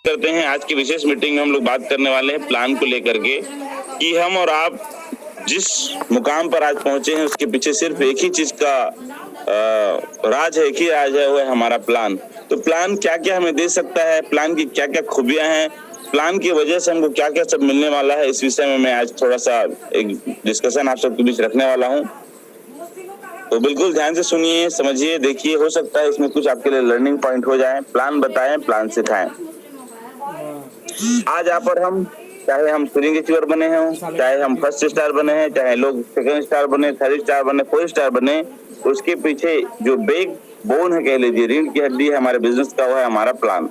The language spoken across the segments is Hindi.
करते हैं। आज की विशेष मीटिंग में हम लोग बात करने वाले हैं प्लान को लेकर के कि हम और आप जिस मुकाम पर आज पहुंचे हैं उसके पीछे सिर्फ एक ही चीज का राज है, एक ही राज है, वो है हमारा प्लान। तो प्लान क्या क्या हमें दे सकता है, प्लान की क्या क्या खूबियां हैं, प्लान की वजह से हमको क्या क्या सब मिलने वाला है, इस विषय में मैं आज थोड़ा सा एक डिस्कशन आप सबके बीच रखने वाला हूँ। तो बिल्कुल ध्यान से सुनिए, समझिए, देखिए, हो सकता है इसमें कुछ आपके लिए लर्निंग पॉइंट हो जाए। प्लान बताएं, प्लान सिखाएं। आज यहाँ पर हम, चाहे हम स्प्रिंग अचीवर बने हों, चाहे हम फर्स्ट स्टार बने हैं, चाहे लोग सेकंड स्टार बने, थर्ड स्टार बने, फोर्थ स्टार बने, उसके पीछे जो बैक बोन है, कह लीजिए रीढ़ की हड्डी है हमारे बिजनेस का, वो है हमारा प्लान।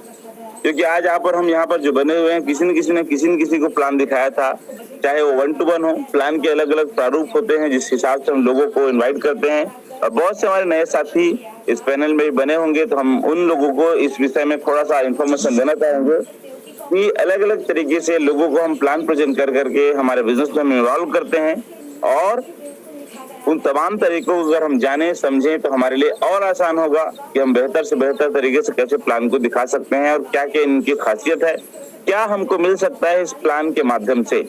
क्योंकि आज यहाँ पर हम यहाँ पर जो बने हुए हैं, किसी न किसी को प्लान दिखाया था, चाहे वो 1 to 1 हो। प्लान के अलग अलग प्रारूप होते हैं जिस हिसाब से हम लोगों को इन्वाइट करते हैं, और बहुत से हमारे नए साथी इस पैनल में भी बने होंगे, तो हम उन लोगों को इस विषय में थोड़ा सा इंफॉर्मेशन देना चाहेंगे कि अलग अलग तरीके से लोगों को हम प्लान प्रेजेंट कर करके हमारे बिजनेस में हम इन्वॉल्व करते हैं, और उन तमाम तरीकों को अगर हम जाने समझें तो हमारे लिए और आसान होगा कि हम बेहतर से बेहतर तरीके से कैसे प्लान को दिखा सकते हैं और क्या क्या इनकी खासियत है, क्या हमको मिल सकता है इस प्लान के माध्यम से।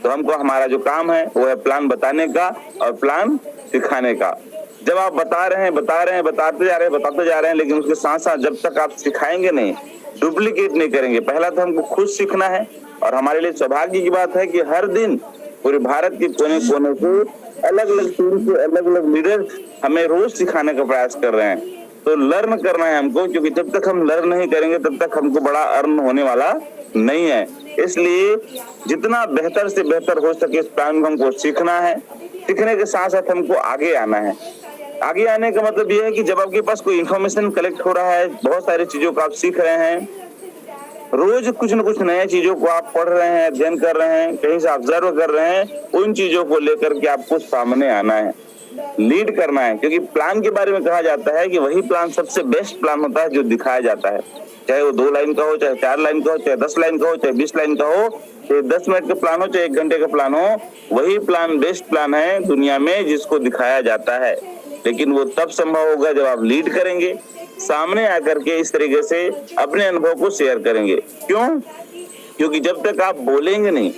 तो हमको हमारा जो काम है वो है प्लान बताने का और प्लान सिखाने का। जब आप बताते जा रहे हैं, लेकिन उसके साथ साथ जब तक आप सिखाएंगे नहीं, डुप्लीकेट नहीं करेंगे, पहला तो हमको खुद सीखना है। और हमारे लिए सौभाग्य की बात है कि हर दिन पूरे भारत के कोने कोने से अलग अलग टीम के अलग अलग लीडर हमें रोज सिखाने का प्रयास कर रहे हैं। तो लर्न करना है हमको, क्योंकि जब तक हम लर्न नहीं करेंगे तब तक हमको बड़ा अर्न होने वाला नहीं है। इसलिए जितना बेहतर से बेहतर हो सके इस प्लान को हमको सीखना है। सीखने के साथ साथ हमको आगे आना है। आगे आने का मतलब ये है कि जब आपके पास कोई इंफॉर्मेशन कलेक्ट हो रहा है, बहुत सारी चीजों को आप सीख रहे हैं, रोज कुछ न कुछ नए चीजों को आप पढ़ रहे हैं, अध्ययन कर रहे हैं, कहीं से ऑब्जर्व कर रहे हैं, उन चीजों को लेकर के आपको सामने आना है, लीड करना है। क्योंकि प्लान के बारे में कहा जाता है कि वही प्लान सबसे बेस्ट प्लान होता है जो दिखाया जाता है, चाहे वो 2 लाइन का हो, चाहे 4 लाइन का हो, चाहे 10 लाइन का हो, चाहे 20 लाइन का हो, चाहे 10 मिनट का प्लान हो, चाहे 1 घंटे का प्लान हो, वही प्लान बेस्ट प्लान है दुनिया में जिसको दिखाया जाता है। लेकिन वो तब संभव होगा जब आप लीड करेंगे, सामने आकर के इस तरीके से अपने अनुभव को शेयर करेंगे। क्यों? क्योंकि जब तक आप बोलेंगे नहीं,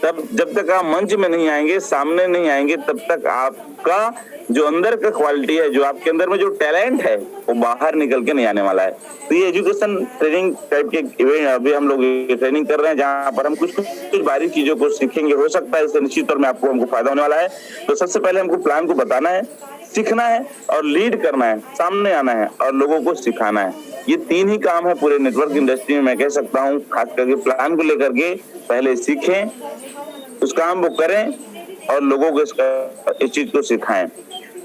तब जब तक आप मंच में नहीं आएंगे, सामने नहीं आएंगे, तब तक आपका जो अंदर का क्वालिटी है, जो आपके अंदर में जो टैलेंट है, वो बाहर निकल के नहीं आने वाला है। तो ये एजुकेशन ट्रेनिंग टाइप के इवेंट अभी हम लोग ट्रेनिंग कर रहे हैं, जहाँ पर हम कुछ बारीक चीजों को सीखेंगे। हो सकता है इससे निश्चित तौर में हमको फायदा होने वाला है। तो सबसे पहले हमको प्लान को बताना है, सीखना है और लीड करना है, सामने आना है और लोगों को सिखाना है। ये 3 ही काम है पूरे नेटवर्क इंडस्ट्री में, मैं कह सकता हूँ। खास करके प्लान को लेकर के पहले सीखें, उस काम को करें और लोगों को इस चीज को सिखाएं।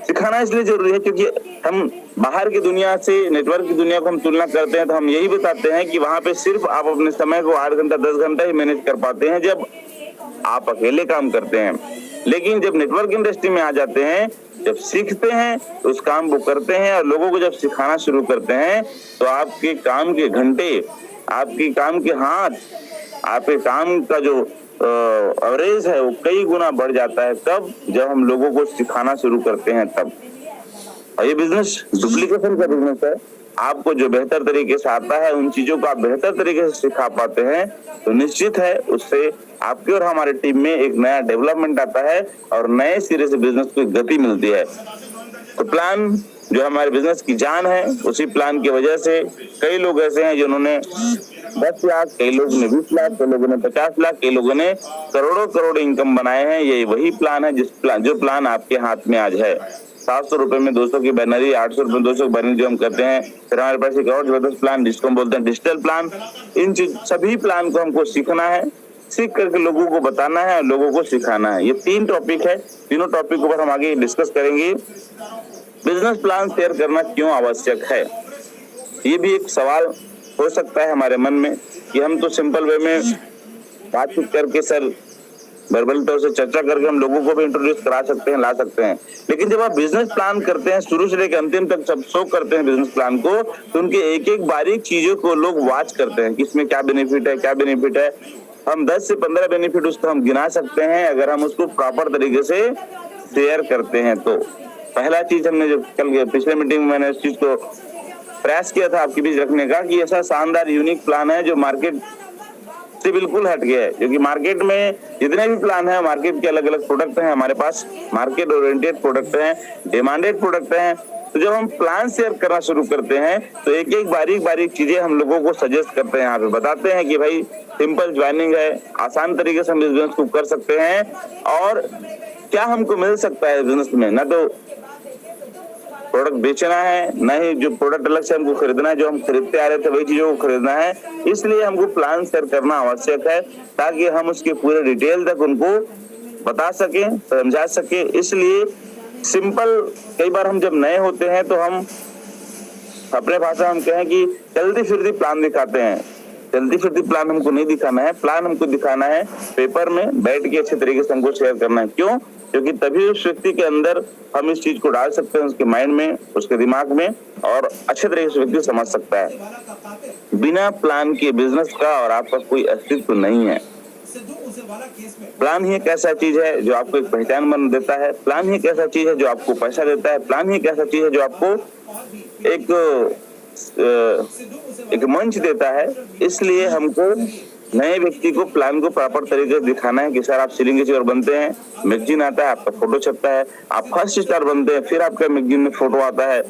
सिखाना इसलिए जरूरी है क्योंकि हम बाहर की दुनिया से नेटवर्क की दुनिया को हम तुलना करते हैं, तो हम यही बताते हैं कि वहां पे सिर्फ आप अपने समय को 8 घंटा 10 घंटा ही मैनेज कर पाते हैं जब आप अकेले काम करते हैं। लेकिन जब नेटवर्क इंडस्ट्री में आ जाते हैं, जब सीखते हैं, उस काम को करते हैं और लोगों को जब सिखाना शुरू करते हैं, तो आपके काम के घंटे, आपके काम के हाथ, आपके काम का जो एवरेज है वो कई गुना बढ़ जाता है तब जब हम लोगों को सिखाना शुरू करते हैं तब। और ये बिजनेस डुप्लीकेशन का बिजनेस है। आपको जो बेहतर तरीके से आता है, उन चीजों को आप बेहतर तरीके से सिखा पाते हैं, तो निश्चित है उससे आपके और हमारे टीम में एक नया डेवलपमेंट आता है और नए सिरे से बिजनेस को गति मिलती है। तो प्लान जो हमारे बिजनेस की जान है, उसी प्लान की वजह से कई लोग ऐसे हैं जिन्होंने 10 लाख, कई लोगों ने 20 लाख, कई लोगों ने 50 लाख, कई लोगों ने करोड़ों करोड़ इनकम बनाए हैं। ये वही प्लान है जो प्लान आपके हाथ में आज है। 700 रुपए में 200 की बैनरी, 800 रुपए में 200 की बैनरी जो हम करते हैं। फिर हमारे पास एक और जबरदस्त प्लान जिसको हम बोलते हैं डिजिटल प्लान। इन सभी प्लान को हमको सीखना है, सीख करके लोगों को बताना है और लोगों को सिखाना है। ये 3 टॉपिक है, तीनों टॉपिक के ऊपर हम आगे डिस्कस करेंगे। बिजनेस प्लान शेयर करना क्यों आवश्यक है, ये भी एक सवाल हो सकता है हमारे मन में कि हम तो सिंपल वे में बातचीत करके, सर वर्बल तौर से चर्चा करके हम लोगों को भी इंट्रोड्यूस करा सकते हैं, ला सकते हैं। लेकिन जब आप बिजनेस प्लान करते हैं, शुरू से लेकर अंतिम तक सब शो करते हैं बिजनेस प्लान को, तो उनके एक एक बारीक चीजों को लोग वॉच करते हैं कि इसमें क्या बेनिफिट है, क्या बेनिफिट है। हम 10 से 15 बेनिफिट उसको हम गिना सकते हैं अगर हम उसको प्रॉपर तरीके से शेयर करते हैं। तो पहला चीज हमने जो कल पिछले मीटिंग में मैंने इस चीज को प्रयास किया था आपके बीच रखने का कि ऐसा शानदार यूनिक प्लान है जो मार्केट से बिल्कुल हट गया है, क्योंकि मार्केट में जितने भी प्लान है, मार्केट के अलग अलग प्रोडक्ट हैं हमारे पास, मार्केट ओरिएंटेड प्रोडक्ट हैं, डिमांडेड प्रोडक्ट हैं। तो जब हम प्लान शेयर करना शुरू करते हैं तो एक एक बारीक बारीक चीजें हम लोगों को सजेस्ट करते हैं, यहाँ पे बताते हैं कि भाई सिंपल ज्वाइनिंग है, आसान तरीके से हम इस बिजनेस को कर सकते हैं और क्या हमको मिल सकता है बिजनेस में। ना तो प्रोडक्ट बेचना है, ना ही जो प्रोडक्ट अलग से हमको खरीदना है, जो हम खरीदते आ रहे थे वही चीजों को खरीदना है। इसलिए हमको प्लान शेयर करना आवश्यक है ताकि हम उसके पूरे डिटेल तक उनको बता सके, समझा सके। इसलिए सिंपल, कई बार हम जब नए होते हैं तो हम अपने भाषा हम कहें कि चलती फिरती प्लान दिखाते हैं। चलती फिरती प्लान हमको नहीं दिखाना है, प्लान हमको दिखाना है पेपर में बैठ के अच्छे तरीके से हमको शेयर करना है। क्यों? क्योंकि तभी उस व्यक्ति के अंदर हम इस चीज को डाल सकते हैं, उसके माइंड में, उसके दिमाग में, और अच्छे तरीके से व्यक्ति समझ सकता है। बिना प्लान के बिजनेस का और आपका कोई अस्तित्व नहीं है। प्लान ही एक ऐसा चीज है जो आपको एक पहचान बना देता है, प्लान ही एक ऐसा चीज है जो आपको पैसा देता है, प्लान ही एक ऐसा चीज है जो आपको एक मंच देता है। इसलिए हमको नए व्यक्ति को प्लान को प्रॉपर तरीके से दिखाना है कि सर आप सेलिंग एचीवर बनते हैं, मैगजीन आता है, आपका फोटो छपता है, आप फर्स्ट स्टार बनते हैं, फिर आपका मैगजीन में फोटो आता है,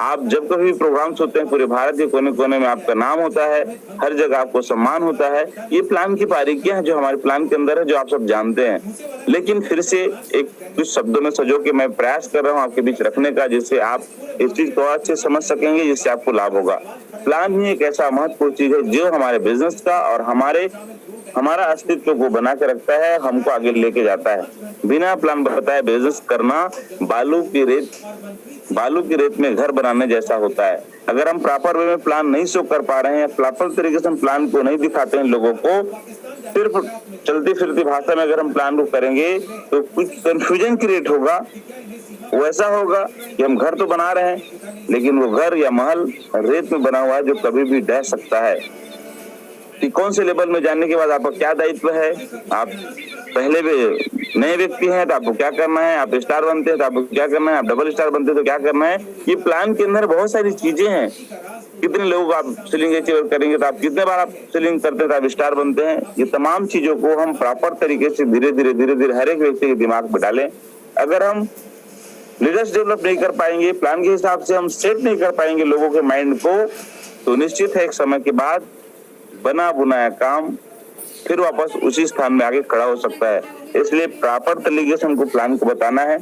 आप जब कभी भी प्रोग्राम्स होते हैं पूरे भारत के कोने कोने में आपका नाम होता है, हर जगह आपको सम्मान होता है। ये प्लान की बारीकियां हैं जो हमारे प्लान के अंदर है, जो आप सब जानते हैं। लेकिन फिर से एक कुछ शब्दों में सजो के मैं प्रयास कर रहा हूँ आपके बीच रखने का, जिससे आप इस चीज को अच्छे समझ सकेंगे, जिससे आपको लाभ होगा। प्लान ही एक ऐसा महत्वपूर्ण चीज है जो हमारे बिजनेस का और हमारा अस्तित्व को बना के रखता है, हमको आगे लेके जाता है। बिना प्लान बताए बिजनेस करना बालू की रेत में घर बनाने जैसा होता है। अगर हम प्रॉपर वे में प्लान नहीं शो कर पा रहे हैं, प्रॉपर तरीके से हम प्लान को नहीं दिखाते हैं लोगों को, सिर्फ चलती फिरती भाषा में अगर हम प्लान को करेंगे तो कुछ कंफ्यूजन क्रिएट होगा। वैसा होगा कि हम घर तो बना रहे हैं लेकिन वो घर या महल रेत में बना हुआ है जो कभी भी ढह सकता है। कि कौन से लेवल में जानने के बाद आपका क्या दायित्व है, आप पहले भी नए व्यक्ति हैं तो आपको क्या करना है, आप स्टार बनते हैं तो आपको क्या करना है, आप डबल स्टार बनते हैं तो क्या करना है। ये प्लान के अंदर बहुत सारी चीजें हैं। कितने लोग आप सेलिंग अचीव करेंगे तो आप कितने बार आप सेलिंग करते हैं तो आप स्टार बनते हैं। ये तमाम चीजों को हम प्रॉपर तरीके से धीरे धीरे हर एक व्यक्ति के दिमाग में डालें। अगर हम लीडर्स डेवलप नहीं कर पाएंगे, प्लान के हिसाब से हम सेट नहीं कर पाएंगे लोगों के माइंड को, तो निश्चित है एक समय के बाद बना बुनाया काम फिर वापस उसी स्थान में आगे खड़ा हो सकता है। इसलिए प्रॉपर तरीके से हमको प्लान को बताना है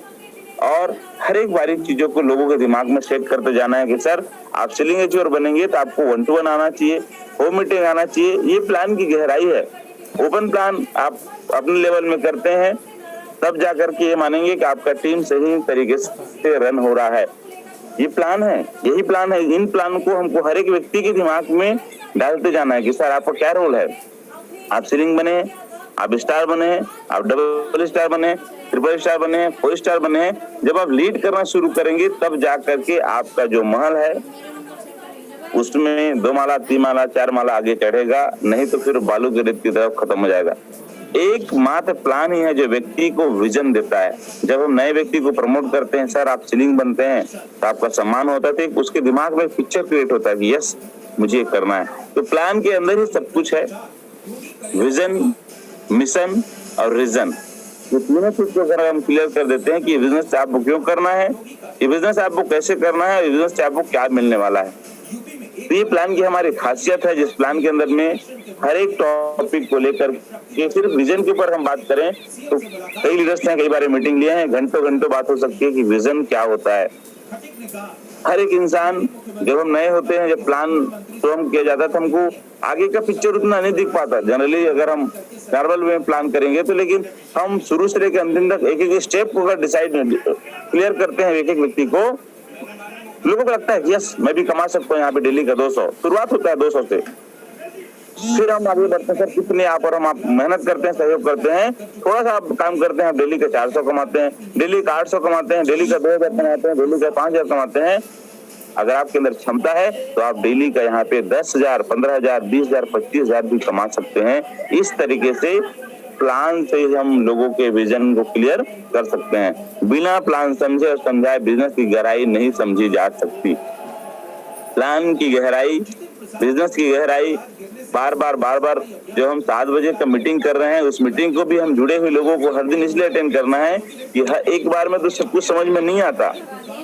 और हर एक बारीक चीजों को लोगों के दिमाग में सेट करते जाना है कि सर आप सेलिंग एचीवर बनेंगे तो आपको 1-to-1 आना चाहिए, होम मीटिंग आना चाहिए। ये प्लान की गहराई है। ओपन प्लान आप अपने लेवल में करते हैं तब जाकर के ये मानेंगे कि आपका टीम सही तरीके से रन हो रहा है। ये प्लान है, यही प्लान है। इन प्लान को हमको हर एक व्यक्ति के दिमाग में डालते जाना है कि सर आपका क्या रोल है। आप सेलिंग बने, आप स्टार बने, आप डबल स्टार बने, ट्रिपल स्टार बने, 4 स्टार बने। जब आप लीड करना शुरू करेंगे तब जाकर के आपका जो महल है उसमें 2 माला, 3 माला, 4 माला आगे चढ़ेगा, नहीं तो फिर बालू की रेत की तरफ खत्म हो जाएगा। एकमात्र प्लान ही है जो व्यक्ति को विजन देता है। जब हम नए व्यक्ति को प्रमोट करते हैं, सर आप सेलिंग बनते हैं तो आपका सम्मान होता है, तो उसके दिमाग में एक पिक्चर क्रिएट होता है कि यस मुझे करना है। तो प्लान के अंदर ही सब कुछ है, विजन, मिशन और रीजन। ये तीनों चीज को अगर हम क्लियर कर देते हैं कि ये बिजनेस आपको क्यों करना है, ये बिजनेस आपको कैसे करना है, ये बिजनेस से आपको क्या मिलने वाला है, तो ये प्लान की हमारी खासियत है। जिस प्लान के अंदर में हर एक टॉपिक को लेकर के सिर्फ विजन के ऊपर हम बात करें तो कई लीडर्स ने कई बार मीटिंग लिए हैं, घंटों बात हो सकती है कि विजन क्या होता है। हर एक इंसान जब हम नए होते हैं, जब प्लान फॉर्म किया जाता है तो हमको आगे का पिक्चर उतना नहीं दिख पाता। जनरली अगर हम नॉर्मल में प्लान करेंगे तो, लेकिन हम शुरू से लेकर अंतिम तक एक एक स्टेप को अगर डिसाइड क्लियर करते हैं एक एक व्यक्ति को, लोगों को लगता है कि यस मैं भी कमा सकता हूँ यहाँ पे डेली का 200। शुरुआत होता है 200 से, फिर हम आगे बढ़ते हैं। सर कितने आप और हम आप मेहनत करते हैं, सहयोग करते हैं, थोड़ा सा आप काम करते हैं, डेली का 400 कमाते हैं, डेली का 800 कमाते हैं, डेली का 2000 कमाते हैं, डेली का 5000 कमाते हैं। अगर आपके अंदर क्षमता है तो आप डेली का यहाँ पे 10,000, 15,000, 20,000, 25,000 भी कमा सकते हैं। इस तरीके से प्लान से हम लोगों के विजन को क्लियर कर सकते हैं। बिना प्लान समझे और समझाए बिजनेस की गहराई नहीं समझी जा सकती। प्लान की गहराई, बिजनेस की गहराई, बार बार जो हम 7 बजे का मीटिंग कर रहे हैं, उस मीटिंग को भी हम जुड़े हुए लोगों को हर दिन इसलिए अटेंड करना है कि हर एक बार में तो सब कुछ समझ में नहीं आता,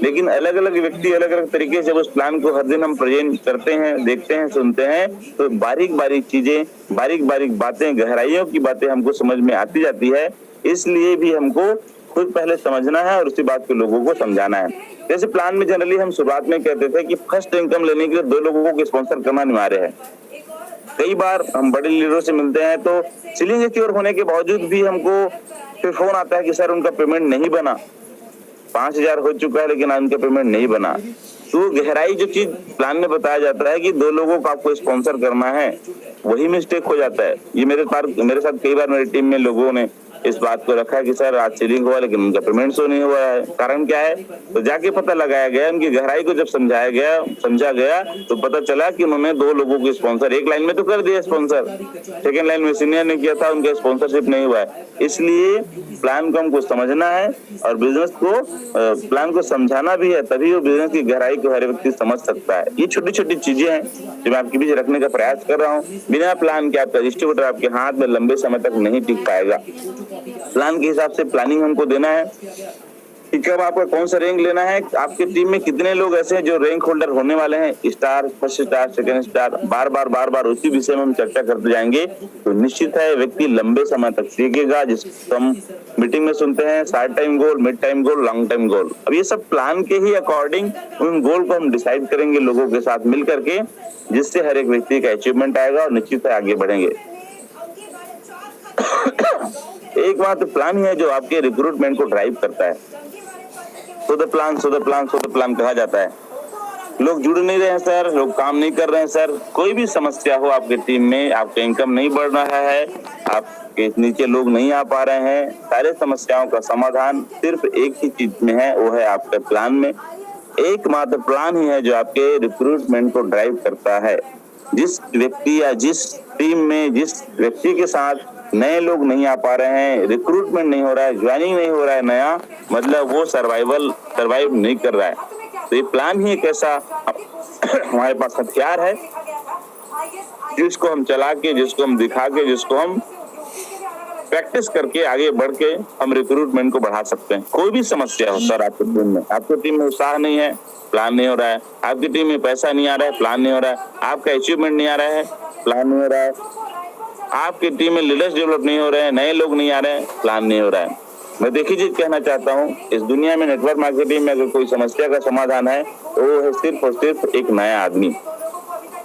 लेकिन अलग अलग व्यक्ति अलग अलग तरीके से उस प्लान को हर दिन हम प्रेजेंट करते हैं, देखते हैं, सुनते हैं, तो बारीक बारीक चीजें, बारीक बारीक बातें, गहराइयों की बातें हमको समझ में आती जाती है। इसलिए भी हमको खुद पहले समझना है और उसी बात को लोगों को समझाना है। जैसे प्लान में जनरली हम शुरुआत में कहते थे कि फर्स्ट इनकम लेने के लिए 2 लोगों को स्पॉन्सर करना अनिवार्य है। कई बार हम बड़े लीडरों से मिलते हैं तो सीलिंग सिक्योर होने के बावजूद भी हमको फिर फोन आता है कि सर उनका पेमेंट नहीं बना, 5,000 हो चुका है लेकिन उनका पेमेंट नहीं बना। तो गहराई जो चीज प्लान में बताया जाता है कि 2 लोगों को आपको स्पॉन्सर करना है, वही मिस्टेक हो जाता है। ये मेरे साथ कई बार मेरी टीम में लोगों ने इस बात को रखा है कि सर आज सीलिंग हुआ लेकिन उनका पेमेंट शो नहीं हुआ है, कारण क्या है? तो जाके पता लगाया गया, उनकी गहराई को जब समझा गया तो पता चला कि उन्होंने 2 लोगों को स्पॉन्सर एक लाइन में तो कर दिया स्पॉन्सर, सेकेंड लाइन में सीनियर ने किया था, उनका स्पॉन्सरशिप नहीं हुआ है। इसलिए प्लान को हमको समझना है और बिजनेस को प्लान को समझाना भी है, तभी वो बिजनेस की गहराई को हर व्यक्ति समझ सकता है। ये छोटी छोटी चीजें हैं जो मैं आपके बीच रखने का प्रयास कर रहा हूँ। बिना प्लान के आपका डिस्ट्रीब्यूटर आपके हाथ में लंबे समय तक नहीं टिक पाएगा। प्लान के हिसाब से प्लानिंग हमको देना है कि कब आपको कौन सा रैंक लेना है, आपके टीम में कितने लोग ऐसे हैं जो रैंक होल्डर होने वाले हैं, star, first star, second star, बार बार उसी विषय में हम चर्चा करते जाएंगे। तो निश्चित है व्यक्ति लंबे समय तक सीखेगा, जिसको हम मीटिंग में सुनते हैं short time goal, mid time goal, long time goal. अब ये सब प्लान के ही अकॉर्डिंग उन गोल को हम डिसाइड करेंगे लोगों के साथ मिल करके, जिससे हर एक व्यक्ति का अचीवमेंट आएगा और निश्चित है आगे बढ़ेंगे। एक बात तो प्लान ही है जो आपके रिक्रूटमेंट को ड्राइव करता है। सो द प्लान कहा जाता है। लोग जुड़ नहीं रहे हैं सर, लोग काम नहीं कर रहे हैं सर, कोई भी समस्या हो आपके टीम में, आपका इनकम नहीं बढ़ रहा है, आपके नीचे लोग नहीं आ पा रहे हैं, सारे समस्याओं का समाधान सिर्फ एक ही चीज में है, वो है आपके प्लान में। एकमात्र प्लान ही है जो आपके रिक्रूटमेंट को ड्राइव करता है। जिस व्यक्ति या जिस टीम में जिस व्यक्ति के साथ नए लोग नहीं आ पा रहे हैं, रिक्रूटमेंट नहीं हो रहा है, ज्वाइनिंग नहीं हो रहा है नया, मतलब वो सर्वाइव नहीं कर रहा है। तो ये प्लान ही एक ऐसा हमारे पास हथियार है जिसको हम चला के, जिसको हम दिखा के, जिसको हम प्रैक्टिस करके आगे बढ़ के हम रिक्रूटमेंट को बढ़ा सकते हैं। कोई भी समस्या हो सर आपकी टीम में उत्साह नहीं है, प्लान नहीं हो रहा है, आपकी टीम में पैसा नहीं आ रहा है, प्लान नहीं हो रहा है, आपका अचीवमेंट नहीं आ रहा है, प्लान नहीं हो रहा है, आपकी टीम में लीडर्स डेवलप नहीं हो रहे हैं, नए लोग नहीं आ रहे हैं, प्लान नहीं हो रहा है। मैं देखिए चीज कहना चाहता हूँ, इस दुनिया में नेटवर्क मार्केटिंग में अगर कोई समस्या का समाधान है तो वो है सिर्फ और सिर्फ एक नया आदमी।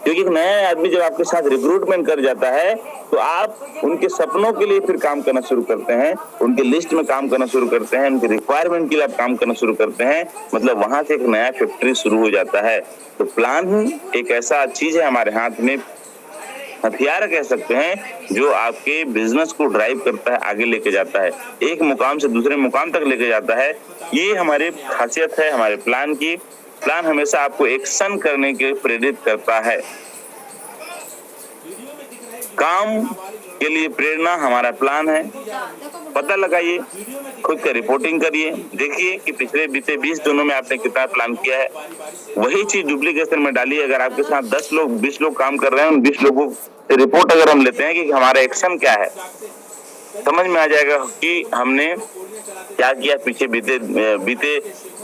क्योंकि एक नया आदमी जब आपके साथ रिक्रूटमेंट कर जाता है तो आप उनके सपनों के लिए फिर काम करना शुरू करते हैं, उनके लिस्ट में काम करना शुरू करते हैं, उनके रिक्वायरमेंट के लिए आप काम करना शुरू करते हैं, मतलब वहां से एक नया फैक्ट्री शुरू हो जाता है। तो प्लान ही एक ऐसा चीज है हमारे हाथ में, हथियार कह सकते हैं, जो आपके बिजनेस को ड्राइव करता है, आगे लेके जाता है, एक मुकाम से दूसरे मुकाम तक लेके जाता है। ये हमारी खासियत है हमारे प्लान की। प्लान हमेशा आपको एक्शन करने के प्रेरित करता है। काम के लिए प्रेरणा हमारा प्लान है। पता लगाइए, खुद का रिपोर्टिंग करिए, देखिए कि पिछले बीते 20 दिनों में आपने कितना प्लान किया है, वही चीज डुप्लीकेशन में डालिए। अगर आपके साथ 10 लोग 20 लोग काम कर रहे हैं, उन 20 लोगों से रिपोर्ट अगर हम लेते हैं कि हमारा एक्शन क्या है, समझ में आ जाएगा कि हमने क्या किया पीछे बीते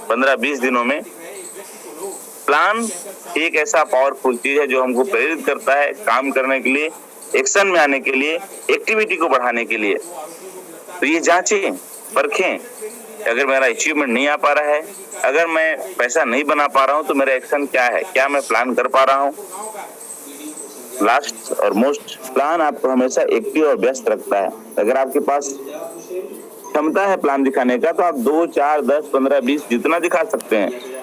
15-20 दिनों में। प्लान एक ऐसा पावरफुल चीज है जो हमको प्रेरित करता है काम करने के लिए, एक्शन में आने के लिए, एक्टिविटी को बढ़ाने के लिए। तो ये जांचें, परखें, अगर मेरा अचीवमेंट नहीं आ पा रहा है, अगर मैं पैसा नहीं बना पा रहा हूँ तो मेरा एक्शन क्या है, क्या मैं प्लान कर पा रहा हूँ। लास्ट और मोस्ट, प्लान आपको हमेशा एक्टिव और व्यस्त रखता है। अगर आपके पास क्षमता है प्लान दिखाने का तो आप 2, 4, 10, 15, 20 जितना दिखा सकते हैं।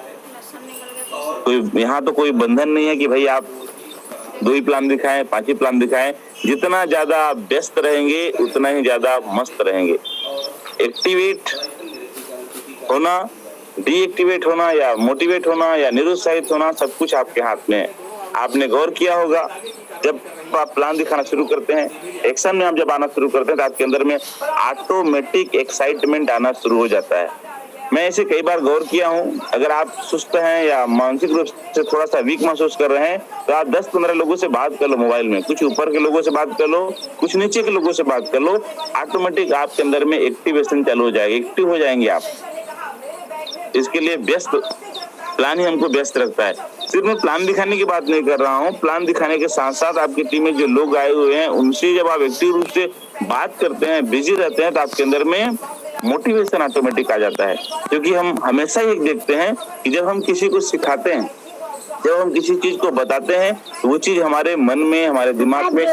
कोई यहाँ तो कोई बंधन नहीं है कि भाई आप 2 ही प्लान दिखाएं, 5 ही प्लान दिखाएं। जितना ज्यादा आप व्यस्त रहेंगे उतना ही ज्यादा मस्त रहेंगे। एक्टिवेट होना, डीएक्टिवेट होना या मोटिवेट होना या निरुत्साहित होना, सब कुछ आपके हाथ में है। आपने गौर किया होगा, जब आप प्लान दिखाना शुरू करते हैं, एक्शन में आप जब आना शुरू करते हैं तो आपके अंदर में ऑटोमेटिक एक्साइटमेंट आना शुरू हो जाता है। मैं इसे कई बार गौर किया हूँ। अगर आप सुस्त हैं या मानसिक रूप से थोड़ा सा वीक महसूस कर रहे हैं तो आप 10-15 लोगों से बात कर लो मोबाइल में, कुछ ऊपर के लोगों से बात कर लो, कुछ नीचे के लोगों से बात कर लो, ऑटोमेटिक आपके अंदर में एक्टिवेशन चालू हो जाएगी, एक्टिव हो जाएंगे आप। इसके लिए व्यस्त प्लान ही हमको व्यस्त रखता है। सिर्फ मैं प्लान दिखाने की बात नहीं कर रहा हूँ, प्लान दिखाने के साथ साथ आपकी टीम में जो लोग आए हुए हैं उनसे जब आप एक्टिव रूप से बात करते हैं, बिजी रहते हैं, तो आपके अंदर में मोटिवेशन ऑटोमेटिक आ जाता है। क्योंकि हम हमेशा ही देखते हैं कि जब हम किसी को सिखाते हैं, जब हम किसी चीज को बताते हैं तो वो चीज हमारे मन में, हमारे दिमाग में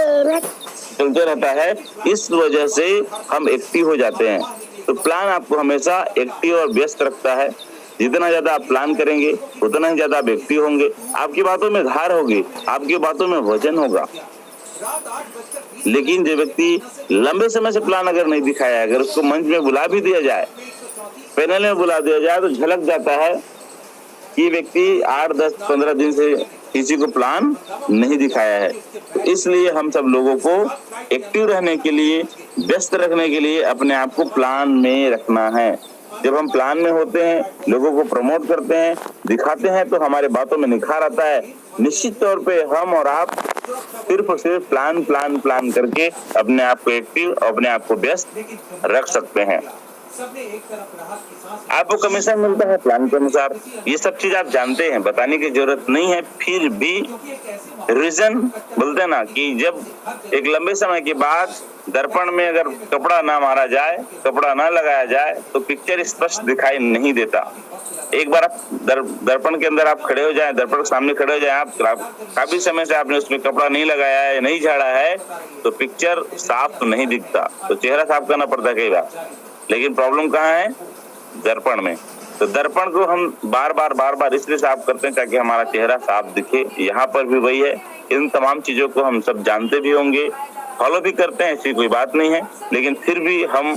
चलते रहता है। इस वजह से हम एक्टिव हो जाते हैं। तो प्लान आपको हमेशा एक्टिव और व्यस्त रखता है। जितना ज्यादा आप प्लान करेंगे उतना ही ज्यादा आप एक्टिव होंगे, आपकी बातों में धार होगी, आपकी बातों में वजन होगा। लेकिन जो व्यक्ति लंबे समय से प्लान अगर नहीं दिखाया है, अगर उसको मंच में बुला भी दिया जाए, पैनल में बुला दिया जाए, तो झलक जाता है कि व्यक्ति 8, 10, 15 दिन से किसी को प्लान नहीं दिखाया है। तो इसलिए हम सब लोगों को एक्टिव रहने के लिए, व्यस्त रखने के लिए अपने आप को प्लान में रखना है। जब हम प्लान में होते हैं, लोगों को प्रमोट करते हैं, दिखाते हैं, तो हमारे बातों में निखार आता है। निश्चित तौर पे हम और आप सिर्फ और सिर्फ प्लान करके अपने आप को एक्टिव, अपने आप को व्यस्त रख सकते हैं। आपको कमीशन मिलता है प्लान के अनुसार, ये सब चीज आप जानते हैं, बताने की जरूरत नहीं है। फिर भी रीजन बोलते हैं ना कि जब एक लंबे समय के बाद दर्पण में अगर कपड़ा ना मारा जाए, कपड़ा ना लगाया जाए, तो पिक्चर स्पष्ट दिखाई नहीं देता। एक बार आप दर्पण के अंदर आप खड़े हो जाएं, दर्पण के सामने खड़े हो जाएं, आप काफी समय से आपने उसमें कपड़ा नहीं लगाया है, नहीं झाड़ा है, तो पिक्चर साफ नहीं दिखता। तो चेहरा साफ करना पड़ता है कई बार। लेकिन प्रॉब्लम कहाँ है? दर्पण में। तो दर्पण को हम बार बार इसलिए साफ करते हैं ताकि हमारा चेहरा साफ दिखे। यहाँ पर भी वही है। इन तमाम चीजों को हम सब जानते भी होंगे, फॉलो भी करते हैं, ऐसी कोई बात नहीं है। लेकिन फिर भी हम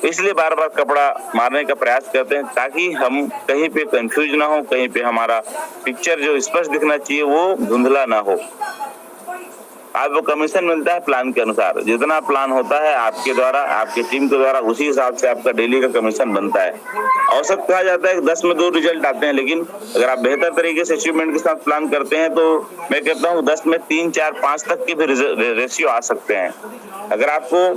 इसलिए बार कपड़ा मारने का प्रयास करते हैं ताकि हम कहीं पे कंफ्यूज ना हो, कहीं पे हमारा पिक्चर जो स्पष्ट दिखना चाहिए वो धुंधला ना हो। आपको कमीशन मिलता है प्लान के अनुसार। जितना प्लान होता है आपके द्वारा, आपकी टीम के द्वारा, उसी हिसाब से आपका डेली का कमीशन बनता है। औसत कहा जाता है कि 10 में 2 रिजल्ट आते हैं, लेकिन अगर आप बेहतर तरीके से अचीवमेंट के साथ प्लान करते हैं तो मैं कहता हूँ 10 में 3, 4, 5 तक के भी रेशियो आ सकते हैं। अगर आपको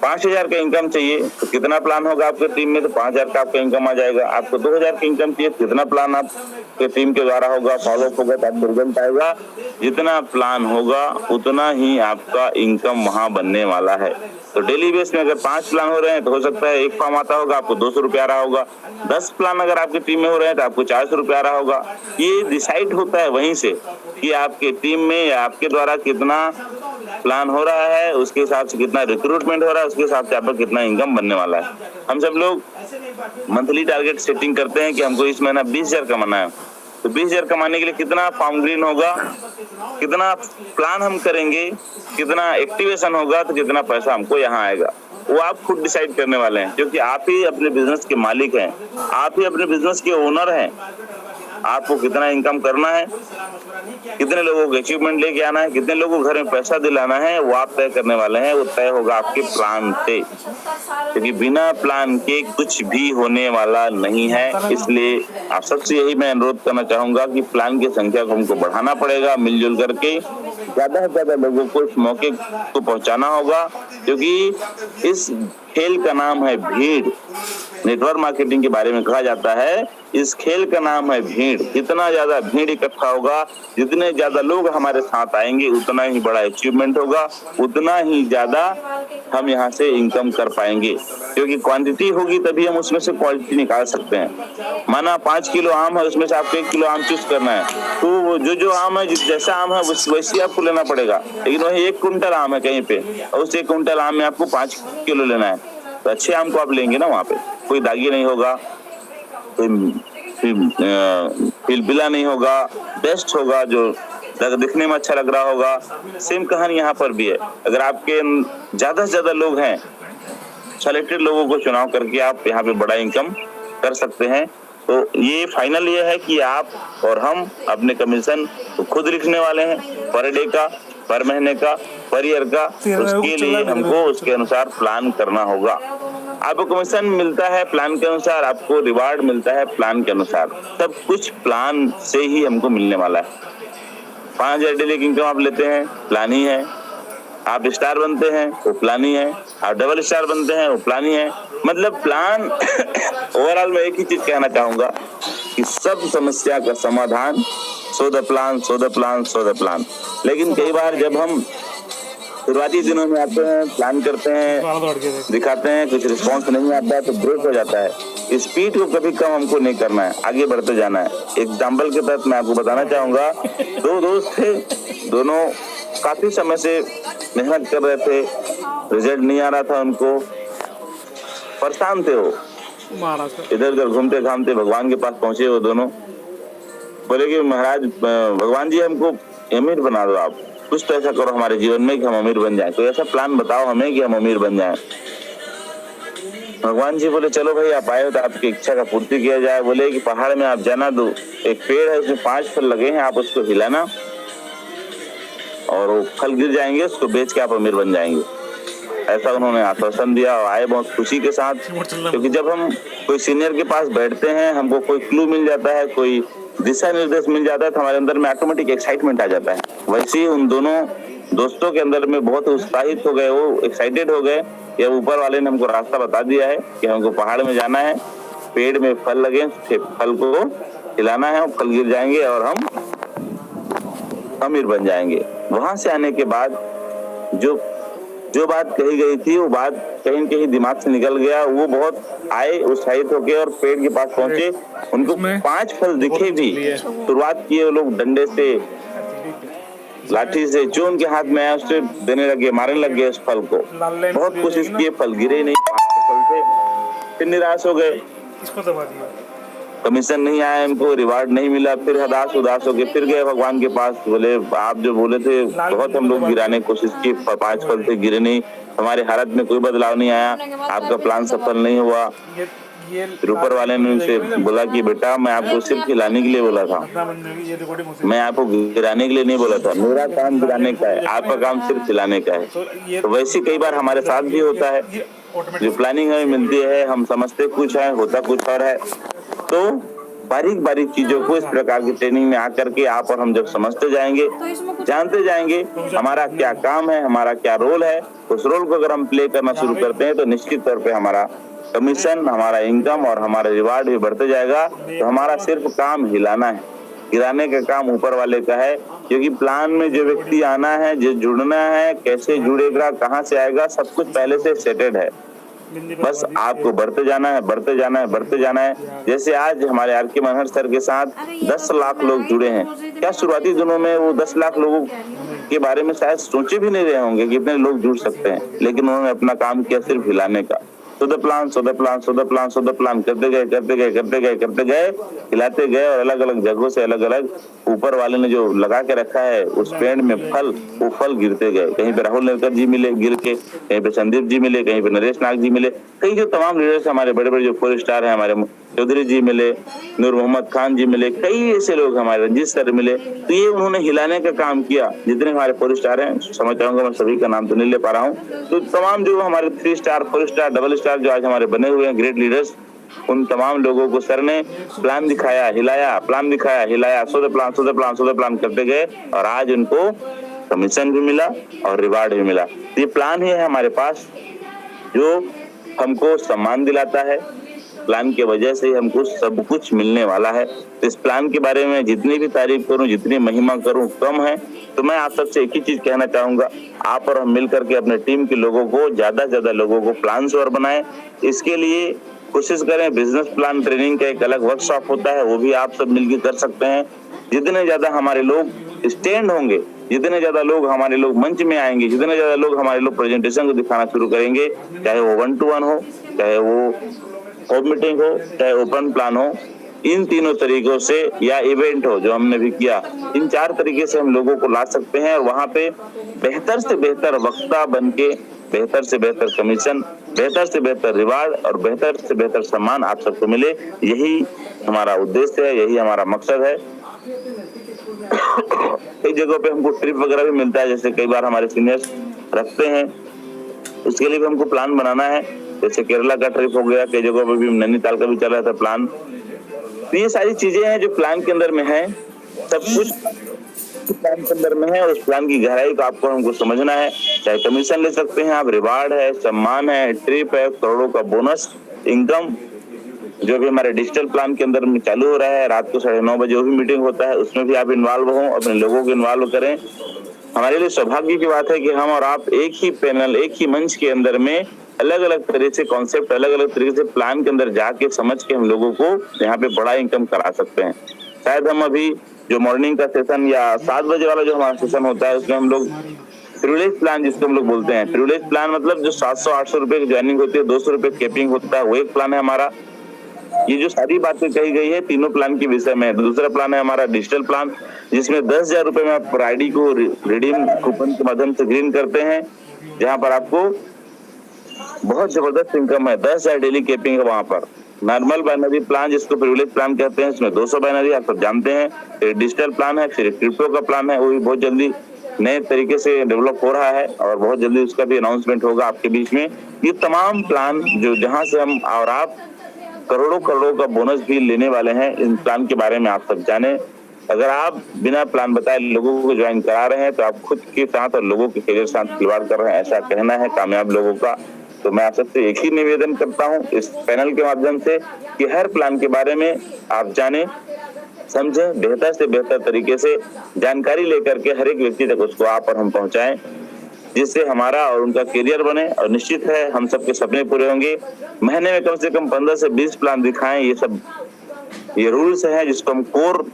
5,000 का इनकम चाहिए तो कितना प्लान होगा आपके टीम में? तो 5,000 का आपका इनकम आ जाएगा। आपको 2,000 की इनकम चाहिए, कितना प्लान आपके टीम के द्वारा होगा, फॉलो होगा, तो आपको रिजल्ट आएगा। जितना प्लान होगा उतना ही आपका इनकम वहां बनने वाला है। तो डेली बेस में अगर 5 प्लान हो रहे हैं तो हो सकता है 1 फॉर्म आता होगा, आपको 200 रुपया आ रहा होगा। 10 प्लान अगर आपकी टीम में हो रहे हैं तो आपको 400 रुपया आ रहा होगा। ये डिसाइड होता है वहीं से कि आपके टीम में या आपके द्वारा कितना प्लान हो रहा है, उसके हिसाब से कितना रिक्रूटमेंट हो रहा है, उसके हिसाब से आपका कितना इनकम बनने वाला है। हम सब लोग मंथली टारगेट सेटिंग करते हैं कि हमको इस महीना 20,000 कमाना है। तो 20,000 कमाने के लिए कितना फॉर्म ग्रीन होगा, कितना प्लान हम करेंगे, कितना एक्टिवेशन होगा, तो कितना पैसा हमको यहाँ आएगा, वो आप खुद डिसाइड करने वाले हैं। क्योंकि आप ही अपने बिजनेस के मालिक हैं, आप ही अपने बिजनेस के ओनर हैं। आपको कितना इनकम करना है, कितने लोगों को अचीवमेंट लेके आना है, कितने लोगों को घर में पैसा दिलाना है, वो आप तय करने वाले हैं। वो तय होगा आपके प्लान से, क्योंकि बिना प्लान के कुछ भी होने वाला नहीं है। इसलिए आप सबसे यही मैं अनुरोध करना चाहूंगा कि प्लान की संख्या को हमको बढ़ाना पड़ेगा। मिलजुल करके ज्यादा से ज्यादा लोगों को इस मौके को पहुंचाना होगा, क्योंकि इस खेल का नाम है भीड़। नेटवर्क मार्केटिंग के बारे में कहा जाता है इस खेल का नाम है भीड़। जितना ज्यादा भीड़ इकट्ठा होगा, जितने ज्यादा लोग हमारे साथ आएंगे, उतना ही बड़ा अचीवमेंट होगा, उतना ही ज्यादा हम यहाँ से इनकम कर पाएंगे। क्योंकि क्वांटिटी होगी तभी हम उसमें से क्वालिटी निकाल सकते हैं। माना 5 किलो आम है, उसमें से आपको 1 किलो आम चूज करना है, तो वो जो आम है, जैसा आम है वैसे आपको लेना पड़ेगा। लेकिन वही 1 कुंटल आम है कहीं पे, और उस 1 कुंटल आम में आपको 5 किलो लेना है, तो अच्छे आम को आप लेंगे ना। वहाँ पे कोई दागी नहीं होगा, पिलपिला नहीं होगा, बेस्ट होगा, जो दिखने में अच्छा लग रहा होगा। सेम कहानी यहाँ पर भी है। अगर आपके ज्यादा से ज्यादा लोग हैं, सेलेक्टेड लोगों को चुनाव करके आप यहाँ पे बड़ा इनकम कर सकते हैं। तो ये फाइनल ये है कि आप और हम अपने कमीशन तो खुद लिखने वाले हैं, पर डे का, पर महीने का, पर ईयर का। उसके लिए हमको उसके अनुसार प्लान करना होगा। आपको कमीशन मिलता है प्लान के अनुसार, आपको रिवार्ड मिलता है प्लान के अनुसार। सब कुछ प्लान से ही हमको मिलने वाला है। 5,000 डेली की इनकम आप लेते हैं, प्लान ही है। आप स्टार बनते हैं, वो प्लान ही है। आप डबल स्टार बनते हैं, वो प्लान ही है। मतलब प्लान ओवरऑल मैं एक ही चीज कहना चाहूंगा कि सब समस्या का समाधान so the plan, so the plan, so the plan. लेकिन कई बार जब हम शुरुआती दिनों में आते हैं, प्लान करते हैं, दिखाते हैं, कुछ रिस्पॉन्स नहीं आता है तो ब्रेक हो जाता है। स्पीड को कभी कम हमको नहीं करना है, आगे बढ़ते जाना है। एग्जाम्पल के तहत मैं आपको बताना चाहूंगा, 2 दोस्त थे, दोनों काफी समय से मेहनत कर रहे थे, रिजल्ट नहीं आ रहा था उनको, परेशान थे वो। इधर उधर घूमते घामते भगवान के पास पहुंचे वो दोनों। बोले कि महाराज, भगवान जी हमको अमीर बना दो, आप कुछ तो ऐसा करो हमारे जीवन में कि हम अमीर बन जाएं, तो ऐसा प्लान बताओ हमें कि हम अमीर बन जाएं। भगवान जी बोले चलो भाई आप आए हो तो आपकी इच्छा का पूर्ति किया जाए। बोले कि पहाड़ में आप जाना, दो एक पेड़ है उसमें 5 फल लगे हैं, आप उसको हिलाना और वो फल गिर जाएंगे, उसको बेच के आप अमीर बन जाएंगे। ऐसा उन्होंने आश्वासन दिया और आए बहुत खुशी के साथ। क्योंकि जब हम कोई सीनियर के पास बैठते हैं, हमको कोई क्लू मिल जाता है, कोई दिशा निर्देश मिल जाता है तो हमारे अंदर में ऑटोमेटिक एक्साइटमेंट आ जाता है। वैसे ही उन दोनों दोस्तों के अंदर में बहुत उत्साहित हो गए, वो एक्साइटेड हो गए। या ऊपर वाले ने हमको रास्ता बता दिया है कि हमको पहाड़ में जाना है, पेड़ में फल लगे, फल को हिलाना है, फल गिर जाएंगे और हम अमीर बन जाएंगे। वहां से आने के बाद जो बात कही गई थी वो बात कहीं न कहीं दिमाग से निकल गया। वो बहुत आए, उत्साहित होके और पेड़ के पास पहुंचे। उनको 5 फल दिखे भी। शुरुआत किए वो लोग डंडे से, लाठी से, जो उनके हाथ में आया उससे देने लगे, मारने लग गए उस फल को। बहुत कोशिश किए, फल गिरे नहीं, 5 फल थे। फिर निराश हो गए, कमीशन नहीं आया, इनको रिवार्ड नहीं मिला। फिर हताश उदास हो गए, फिर गए भगवान के पास। बोले आप जो बोले थे बहुत हम लोग गिराने की कोशिश की, 5 फल थे, गिरे नहीं, हमारे हालत में कोई बदलाव नहीं आया, आपका प्लान सफल नहीं हुआ। फिर ऊपर वाले ने उनसे बोला कि बेटा मैं आपको सिर्फ खिलाने के लिए बोला था, मैं आपको गिराने के लिए नहीं बोला था, मेरा काम गिराने का है, आपका काम सिर्फ खिलाने का है। तो वैसे कई बार हमारे साथ भी होता है, जो प्लानिंग हमें मिलती है हम समझते कुछ है, होता कुछ और है। तो बारीक बारीक चीजों को इस प्रकार की ट्रेनिंग में आकर के आप और हम जब समझते जाएंगे, जानते जाएंगे हमारा क्या काम है, हमारा क्या रोल है, उस रोल को अगर हम प्ले करना शुरू करते हैं तो निश्चित तौर पे हमारा कमीशन, हमारा इनकम और हमारा रिवार्ड भी बढ़ते जाएगा। तो हमारा सिर्फ काम हिलाना है, गिराने का काम ऊपर वाले का है। क्योंकि प्लान में जो व्यक्ति आना है, जो जुड़ना है, कैसे जुड़ेगा, कहाँ से आएगा, सब कुछ पहले से सेटेड है। बस आपको बढ़ते जाना है, बढ़ते जाना है, बढ़ते जाना है। जैसे आज हमारे आर.के. मनहर सर के साथ 10 लाख लोग जुड़े हैं। क्या शुरुआती दिनों में वो 10 लाख लोगों के बारे में शायद सोचे भी नहीं रहे होंगे कि इतने लोग जुड़ सकते हैं, लेकिन उन्होंने अपना काम किया सिर्फ हिलाने का। So the plan, so the plan, so the plan, so the plan करते गए, करते गए, करते गए, करते गए, हिलाते गए और अलग अलग जगहों से अलग अलग ऊपर वाले ने जो लगा के रखा है उस पेड़ में फल, वो फल गिरते गए। कहीं पे राहुल नेरकर जी मिले गिर के, कहीं पे संदीप जी मिले, कहीं पे नरेश नाग जी मिले, कई जो तमाम लीडर्स हमारे बड़े बड़े जो 4 स्टार हैं, हमारे चौधरी जी मिले, नूर मोहम्मद खान जी मिले, कई ऐसे लोग हमारे रंजीत सर मिले। तो ये उन्होंने हिलाने का काम किया। जितने हमारे 4 स्टार हैं, समझ चाहूंगा मैं सभी का नाम तो नहीं ले पा रहा हूँ, तो तमाम जो हमारे 3 स्टार, 4 स्टार, डबल स्टार जो आज हमारे बने हुए हैं ग्रेट लीडर्स, उन तमाम लोगों को सर ने प्लान दिखाया, हिलाया, प्लान दिखाया, हिलाया, so the plan, so the plan, so the plan करते गए और आज उनको कमीशन भी मिला और रिवार्ड भी मिला। ये प्लान ही है हमारे पास जो हमको सम्मान दिलाता है। प्लान की वजह से हमको सब कुछ मिलने वाला है। इस प्लान के बारे में जितनी भी तारीफ करूं, जितनी महिमा करूं कम है। तो मैं आप सबसे एक ही चीज कहना चाहूंगा, आप और हम मिलकर के अपने टीम के लोगों को, ज्यादा से ज्यादा लोगों को प्लान और बनाएं। इसके लिए कोशिश करें, बिजनेस प्लान ट्रेनिंग का एक अलग वर्कशॉप होता है, वो भी आप सब मिलकर कर सकते हैं। जितने ज्यादा हमारे लोग स्टैंड होंगे, जितने ज्यादा लोग हमारे लोग मंच में आएंगे, जितने ज्यादा लोग हमारे लोग प्रेजेंटेशन को दिखाना शुरू करेंगे, चाहे वो 1 to 1 हो, चाहे वो होप मीटिंग हो, चाहे ओपन प्लान हो, इन तीनों तरीकों से, या इवेंट हो जो हमने भी किया, इन 4 तरीके से हम लोगों को ला सकते हैं। और वहां पे बेहतर से बेहतर वक्ता बनके, बेहतर से बेहतर कमीशन, बेहतर से बेहतर रिवार्ड और बेहतर से बेहतर सम्मान आप सबको मिले। यही हमारा उद्देश्य है, यही हमारा मकसद है। कई जगहों पे हमको ट्रिप वगैरह भी मिलता है, जैसे कई बार हमारे सीनियर्स रखते हैं, उसके लिए भी हमको प्लान बनाना है। जैसे केरला का ट्रिप हो गया, कई जगहों पे भी नैनीताल का भी चल रहा था प्लान। तो ये सारी चीजें हैं जो प्लान के अंदर में है, सब कुछ प्लान के अंदर में है और उस प्लान की गहराई को आपको हमको समझना है। चाहे कमीशन ले सकते हैं आप, रिवार्ड है, सम्मान है, ट्रिप है, करोड़ों का बोनस, इनकम, जो भी हमारे डिजिटल प्लान के अंदर में चालू हो रहा है। रात को 9:30 बजे वो भी मीटिंग होता है, उसमें भी आप इन्वॉल्व हो, अपने लोगों को इन्वॉल्व करें। हमारे लिए सौभाग्य की बात है कि हम और आप एक ही पैनल, एक ही मंच के अंदर में अलग अलग तरह से कॉन्सेप्ट, अलग अलग तरीके से प्लान के अंदर जाके समझ के हम लोगों को यहाँ पे बड़ा इनकम करा सकते हैं। शायद हम अभी जो मॉर्निंग का सेशन या 7 बजे वाला जो हमारा सेशन होता है, उसमें हम लोग प्रिविलेज प्लान जिसको हम लोग बोलते हैं, प्रिविलेज प्लान मतलब जो 700-800 रुपए की ज्वाइनिंग होती है, 200 रुपए कैपिंग होता है, वो एक प्लान है हमारा। ये जो सारी बातें कही गई है तीनों प्लान के विषय में। दूसरा प्लान है हमारा डिजिटल प्लान, जिसमें 10,000 रुपए में आप आईडी को रिडीम कूपन के माध्यम से ग्रीन करते हैं, जहां पर आपको बहुत जबरदस्त इनकम है। 10,000 डेली कैपिंग है वहां पर। नॉर्मल बाइनरी प्लान जिसको प्रिविलेज प्लान कहते हैं, इसमें 200 बाइनरी आप सब जानते हैं। फिर डिजिटल प्लान है, फिर क्रिप्टो का प्लान है, वो भी बहुत जल्दी नए तरीके से डेवलप हो रहा है और बहुत जल्दी उसका भी अनाउंसमेंट होगा आपके बीच में। ये तमाम प्लान जो जहां से हम और आप करोड़ों करोड़ों का बोनस भी लेने वाले हैं, इन प्लान के बारे में आप सब जाने। अगर आप बिना प्लान बताए लोगों को ज्वाइन करा रहे हैं तो आप खुद के साथ और लोगों के करियर साथ खिलवाड़ कर रहे हैं, ऐसा कहना है कामयाब लोगों का। तो मैं आप सबसे एक ही निवेदन करता हूं इस पैनल के माध्यम से कि हर प्लान के बारे में आप जाने, समझें, बेहतर से बेहतर तरीके से जानकारी लेकर के हर एक व्यक्ति तक उसको आप और हम पहुंचाएं, जिससे हमारा और उनका करियर बने। और निश्चित है हम सबके सपने पूरे होंगे। महीने में कम से कम 15 से 20 प्लान दिखाएं, ये रूल्स हैं जिसको हम कोर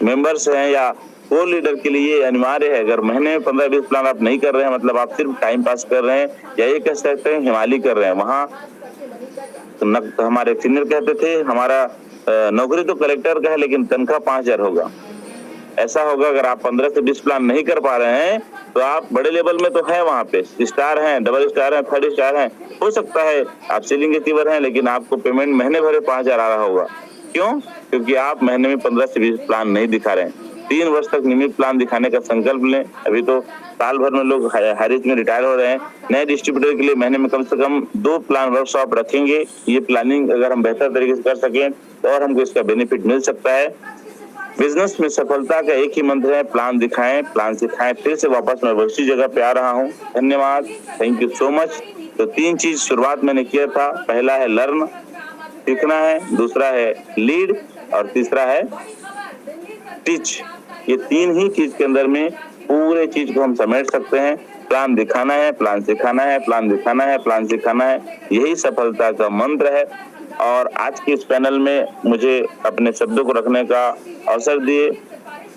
मेंबर्स हैं या कोर लीडर के लिए अनिवार्य है। अगर महीने में 15-20 प्लान आप नहीं कर रहे हैं, मतलब आप सिर्फ टाइम पास कर रहे हैं, या ये कह सकते हैं हिमालय कर रहे हैं। वहां तो हमारे सीनियर कहते थे हमारा नौकरी तो कलेक्टर का है लेकिन तनख्वाह 5,000 होगा। ऐसा होगा अगर आप 15 से 20 प्लान नहीं कर पा रहे हैं तो आप बड़े लेवल में तो है, वहां पे स्टार हैं, डबल स्टार हैं, 3 स्टार हैं, हो सकता है आप सीलिंग अचीवर हैं, लेकिन आपको पेमेंट महीने भर 5,000 आ रहा होगा। क्यों? क्योंकि आप महीने में 15 से 20 प्लान नहीं दिखा रहे हैं। 3 वर्ष तक नियमित प्लान दिखाने का संकल्प लें। अभी तो साल भर में लोग हारिज में रिटायर हो रहे हैं। नए डिस्ट्रीब्यूटर के लिए महीने में कम से कम 2 प्लान वर्कशॉप रखेंगे। ये प्लानिंग अगर हम बेहतर तरीके से कर सकें तो और हमको इसका बेनिफिट मिल सकता है। बिजनेस में सफलता का एक ही मंत्र है, प्लान दिखाएं, प्लान सिखाएं। फिर से वापस मैं उसी जगह पे आ रहा हूं। धन्यवाद, थैंक यू सो मच। तो 3 चीज शुरुआत मैंने किया था। पहला है लर्न, सीखना है, दूसरा है लीड और तीसरा है टीच। ये 3 ही चीज के अंदर में पूरे चीज को हम समेट सकते हैं। प्लान दिखाना है, प्लान सिखाना है, प्लान दिखाना है, प्लान सिखाना है, यही सफलता का मंत्र है। और आज के इस पैनल में मुझे अपने शब्दों को रखने का अवसर दिए,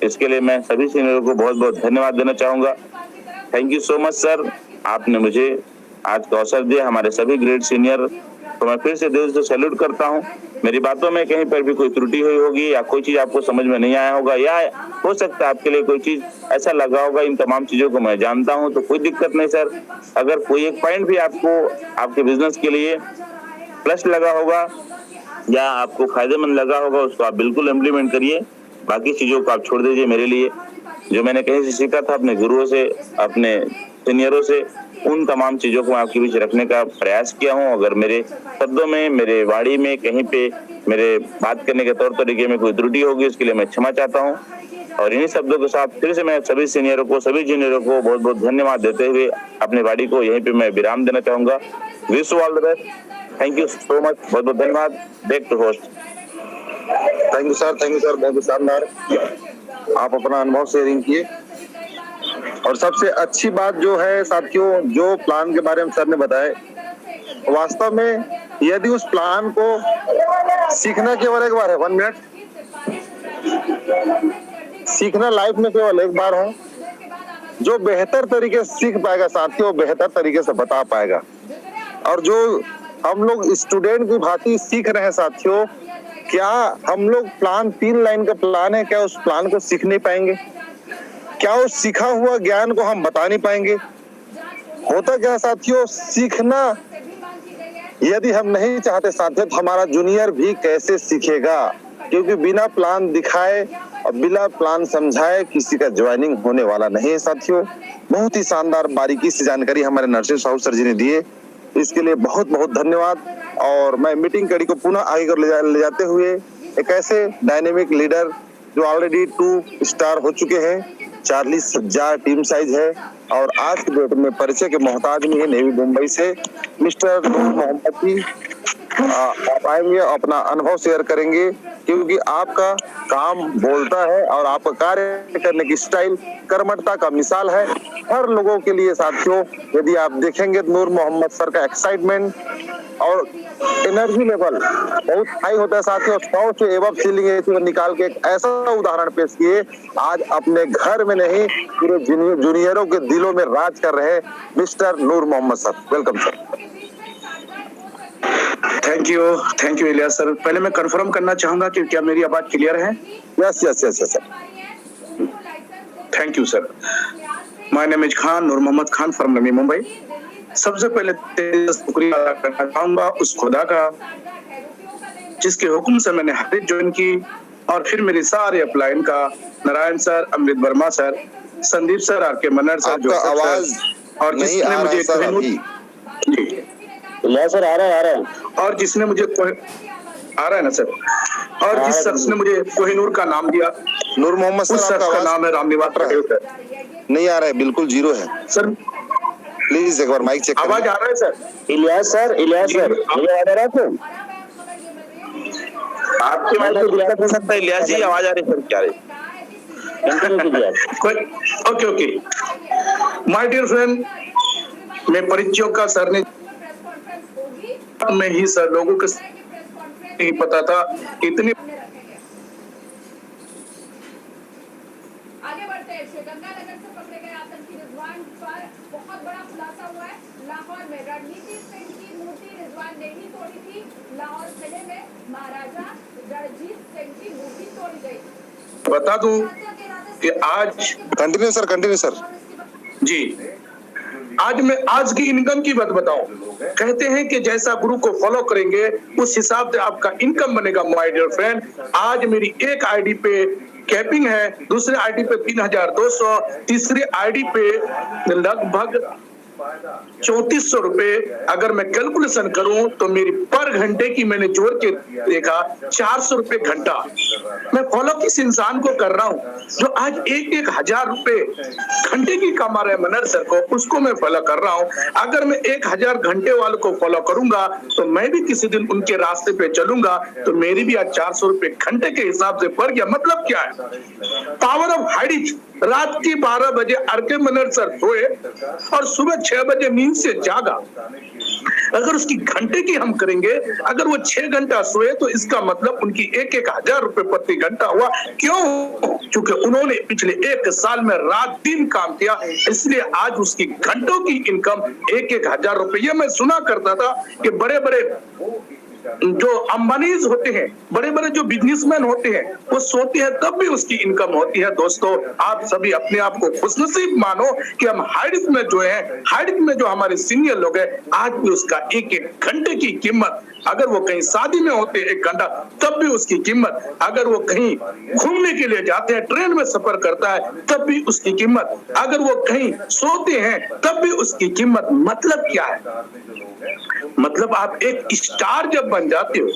इसके लिए मैं सभी सीनियरों को बहुत बहुत धन्यवाद देना चाहूंगा। Thank you so much sir, आपने मुझे आज का अवसर दिया। हमारे सभी ग्रेट सीनियर तो मैं फिर से दिल से सैल्यूट करता हूं। मेरी बातों में कहीं पर भी कोई त्रुटि हुई होगी या कोई चीज आपको समझ में नहीं आया होगा, या हो सकता है आपके लिए कोई चीज ऐसा लगा होगा, इन तमाम चीजों को मैं जानता हूं, तो कोई दिक्कत नहीं सर। अगर कोई एक पॉइंट भी आपको आपके बिजनेस के लिए प्लस लगा होगा या आपको फायदेमंद लगा होगा, उसको आप बिल्कुल इम्प्लीमेंट करिए। बाकी चीजों को आप छोड़ दीजिए मेरे लिए। जो मैंने कहीं से सीखा था अपने गुरुओं से, अपने सीनियरों से, उन तमाम चीजों को आपके बीच रखने का प्रयास किया हूं। अगर मेरे शब्दों में, मेरे वाणी में, कहीं पे मेरे बात करने के तौर तरीके में कोई त्रुटि होगी, इसके लिए मैं क्षमा चाहता हूं। और इन्हीं शब्दों के साथ फिर से मैं सभी सीनियरों को, सभी जूनियरों को बहुत बहुत धन्यवाद देते हुए अपनी वाणी को यहीं पे मैं विराम देना चाहूंगा। Wish you all the best, thank you so much, बहुत बहुत धन्यवाद। Back to host. Thank you sir, बहुत शानदार आप अपना अनुभव शेयरिंग किए। और सबसे अच्छी बात जो है साथियों, जो प्लान के बारे में सर ने बताया, वास्तव में यदि उस प्लान को सीखना केवल एक बार है, 1 मिनट, सीखना लाइफ में केवल एक बार हो, जो बेहतर तरीके से सीख पाएगा साथियों, बेहतर तरीके से बता पाएगा। और जो हम लोग स्टूडेंट की भांति सीख रहे हैं साथियों, क्या हम लोग प्लान 3 लाइन का प्लान है, क्या उस प्लान को सीख नहीं पाएंगे? क्या उस सीखा हुआ ज्ञान को हम बता नहीं पाएंगे? होता क्या साथियों, सीखना यदि हम नहीं चाहते साथियों तो हमारा जूनियर भी कैसे सीखेगा? क्योंकि बिना प्लान दिखाए और बिना प्लान समझाए किसी का ज्वाइनिंग होने वाला नहीं है साथियों। बहुत ही शानदार बारीकी से जानकारी हमारे नरसिंह साहू सर जी ने दिए। इसके लिए बहुत बहुत धन्यवाद। और मैं मीटिंग कड़ी को पुनः आगे कर ले जाते हुए एक ऐसे डायनेमिक लीडर जो ऑलरेडी 2 स्टार हो चुके हैं, 40 हजार टीम साइज है और आज के डेट में परिचय के मोहताज नहीं है, नेवी मुंबई से मिस्टर नूर मोहम्मद जी आप आएंगे, अपना अनुभव शेयर करेंगे, क्योंकि आपका काम बोलता है और आपका कार्य करने की स्टाइल कर्मठता का मिसाल है हर लोगों के लिए। साथियों, यदि आप देखेंगे नूर मोहम्मद सर का एक्साइटमेंट और एनर्जी लेवल बहुत हाई होता है साथियों। 100 से एबव सीलिंग निकाल के एक ऐसा उदाहरण पेश किए, आज अपने घर में नहीं पूरे जूनियरों के दिलों में राज कर रहे mister Noor Mohammad sir. Welcome sir. Thank you Ilyas sir. पहले मैं कंफर्म करना चाहूंगा कि क्या मेरी आवाज क्लियर है? Yes yes yes yes sir. Thank you sir. My name is Khan, Noor Mohammad Khan from Navi Mumbai. सबसे पहले शुक्रिया अदा करना चाहूंगा उस खुदा का जिसके हुक्म से मैंने हदीस ज्वाइन की और फिर मेरी सारे अपलाइन का Narayan sir, Amrit Verma sir, Sandeep sir, R K. Manar sir, आपका आवाज और नहीं आ रहा है सर अभी। सर आ रहा है और जिसने मुझे आ रहा है ना सर, और जिस शख्स ने मुझे कोहिनूर का नाम दिया, नूर मोहम्मद सर, उस शख्स का नाम है रामनिवास पटेल सर। नहीं आ रहा है, बिल्कुल जीरो है सर। प्लीज एक बार माइक चेक करें। आवाज आ रहा है सर? इलियास सर मुझे आवाज आ रहा है आपको? आपकी माइक में दिक्कत हो सकता है इलियास जी, आवाज आ रही है सर क्या रही? ओके माय डियर फ्रेंड, मैं परिचयों का सर ने में ही सर लोगों को नहीं पता था इतनी। आगे बढ़ते हैं। गंगानगर से पकड़े गए आतंकी रिजवान पर बहुत बड़ा खुलासा हुआ है। लाहौर में रणनीति सिंह की मूर्ति रिजवान ने ही तोड़ी थी। लाहौर किले में महाराजा रणजीत सिंह की मूर्ति तोड़ी गई। बता दूं कि आज कंटिन्यू सर जी, आज मैं आज की इनकम की बात बताऊं। कहते हैं कि जैसा गुरु को फॉलो करेंगे उस हिसाब से आपका इनकम बनेगा। माय डियर फ्रेंड, आज मेरी एक आईडी पे कैपिंग है, दूसरे आईडी पे 3200, तीसरे आईडी पे लगभग 3400 रुपए। अगर मैं कैलकुलेशन करूं तो मेरी पर घंटे की मैंने जोड़ के देखा 400 रुपए घंटा। मैं फॉलो किस इंसान को कर रहा हूं जो आज 1,000 रुपए घंटे की कमा रहे मनर सर को, उसको मैं फॉलो कर रहा हूं। अगर मैं 1000 घंटे वालों को फॉलो करूंगा तो मैं भी किसी दिन उनके रास्ते पे चलूंगा तो मेरी भी आज 400 रुपए घंटे के हिसाब से बढ़ गया। मतलब क्या है? पावर ऑफ हाइडिज। रात की 12 बजे आर.के. मनर सर सोए और सुबह 6 बजे नींद से जागा। अगर उसकी घंटे की हम करेंगे, अगर वो 6 घंटा सोए तो इसका मतलब उनकी 1,000 रुपए प्रति घंटा हुआ। क्यों? क्योंकि उन्होंने पिछले 1 साल में रात दिन काम किया, इसलिए आज उसकी घंटों की इनकम 1,000 रुपए। ये मैं सुना करता था कि बड़े बड़े जो अंबानीज होते हैं, बड़े बड़े जो बिजनेसमैन होते हैं, वो सोते हैं तब भी उसकी इनकम होती है। दोस्तों, आप सभी अपने आप को खुशनसीब मानो कि हम हाइडिस में जो है, हाइडिस में जो हमारे सीनियर लोग हैं, आज भी उसका 1-1 घंटे की कीमत, अगर वो कहीं शादी में होते 1 घंटा तब भी उसकी कीमत, अगर वो कहीं घूमने के लिए जाते हैं, ट्रेन में सफर करता है तब भी उसकी कीमत, अगर वो कहीं सोते हैं तब भी उसकी कीमत। मतलब क्या है? मतलब आप एक स्टार जब बन जाते हो,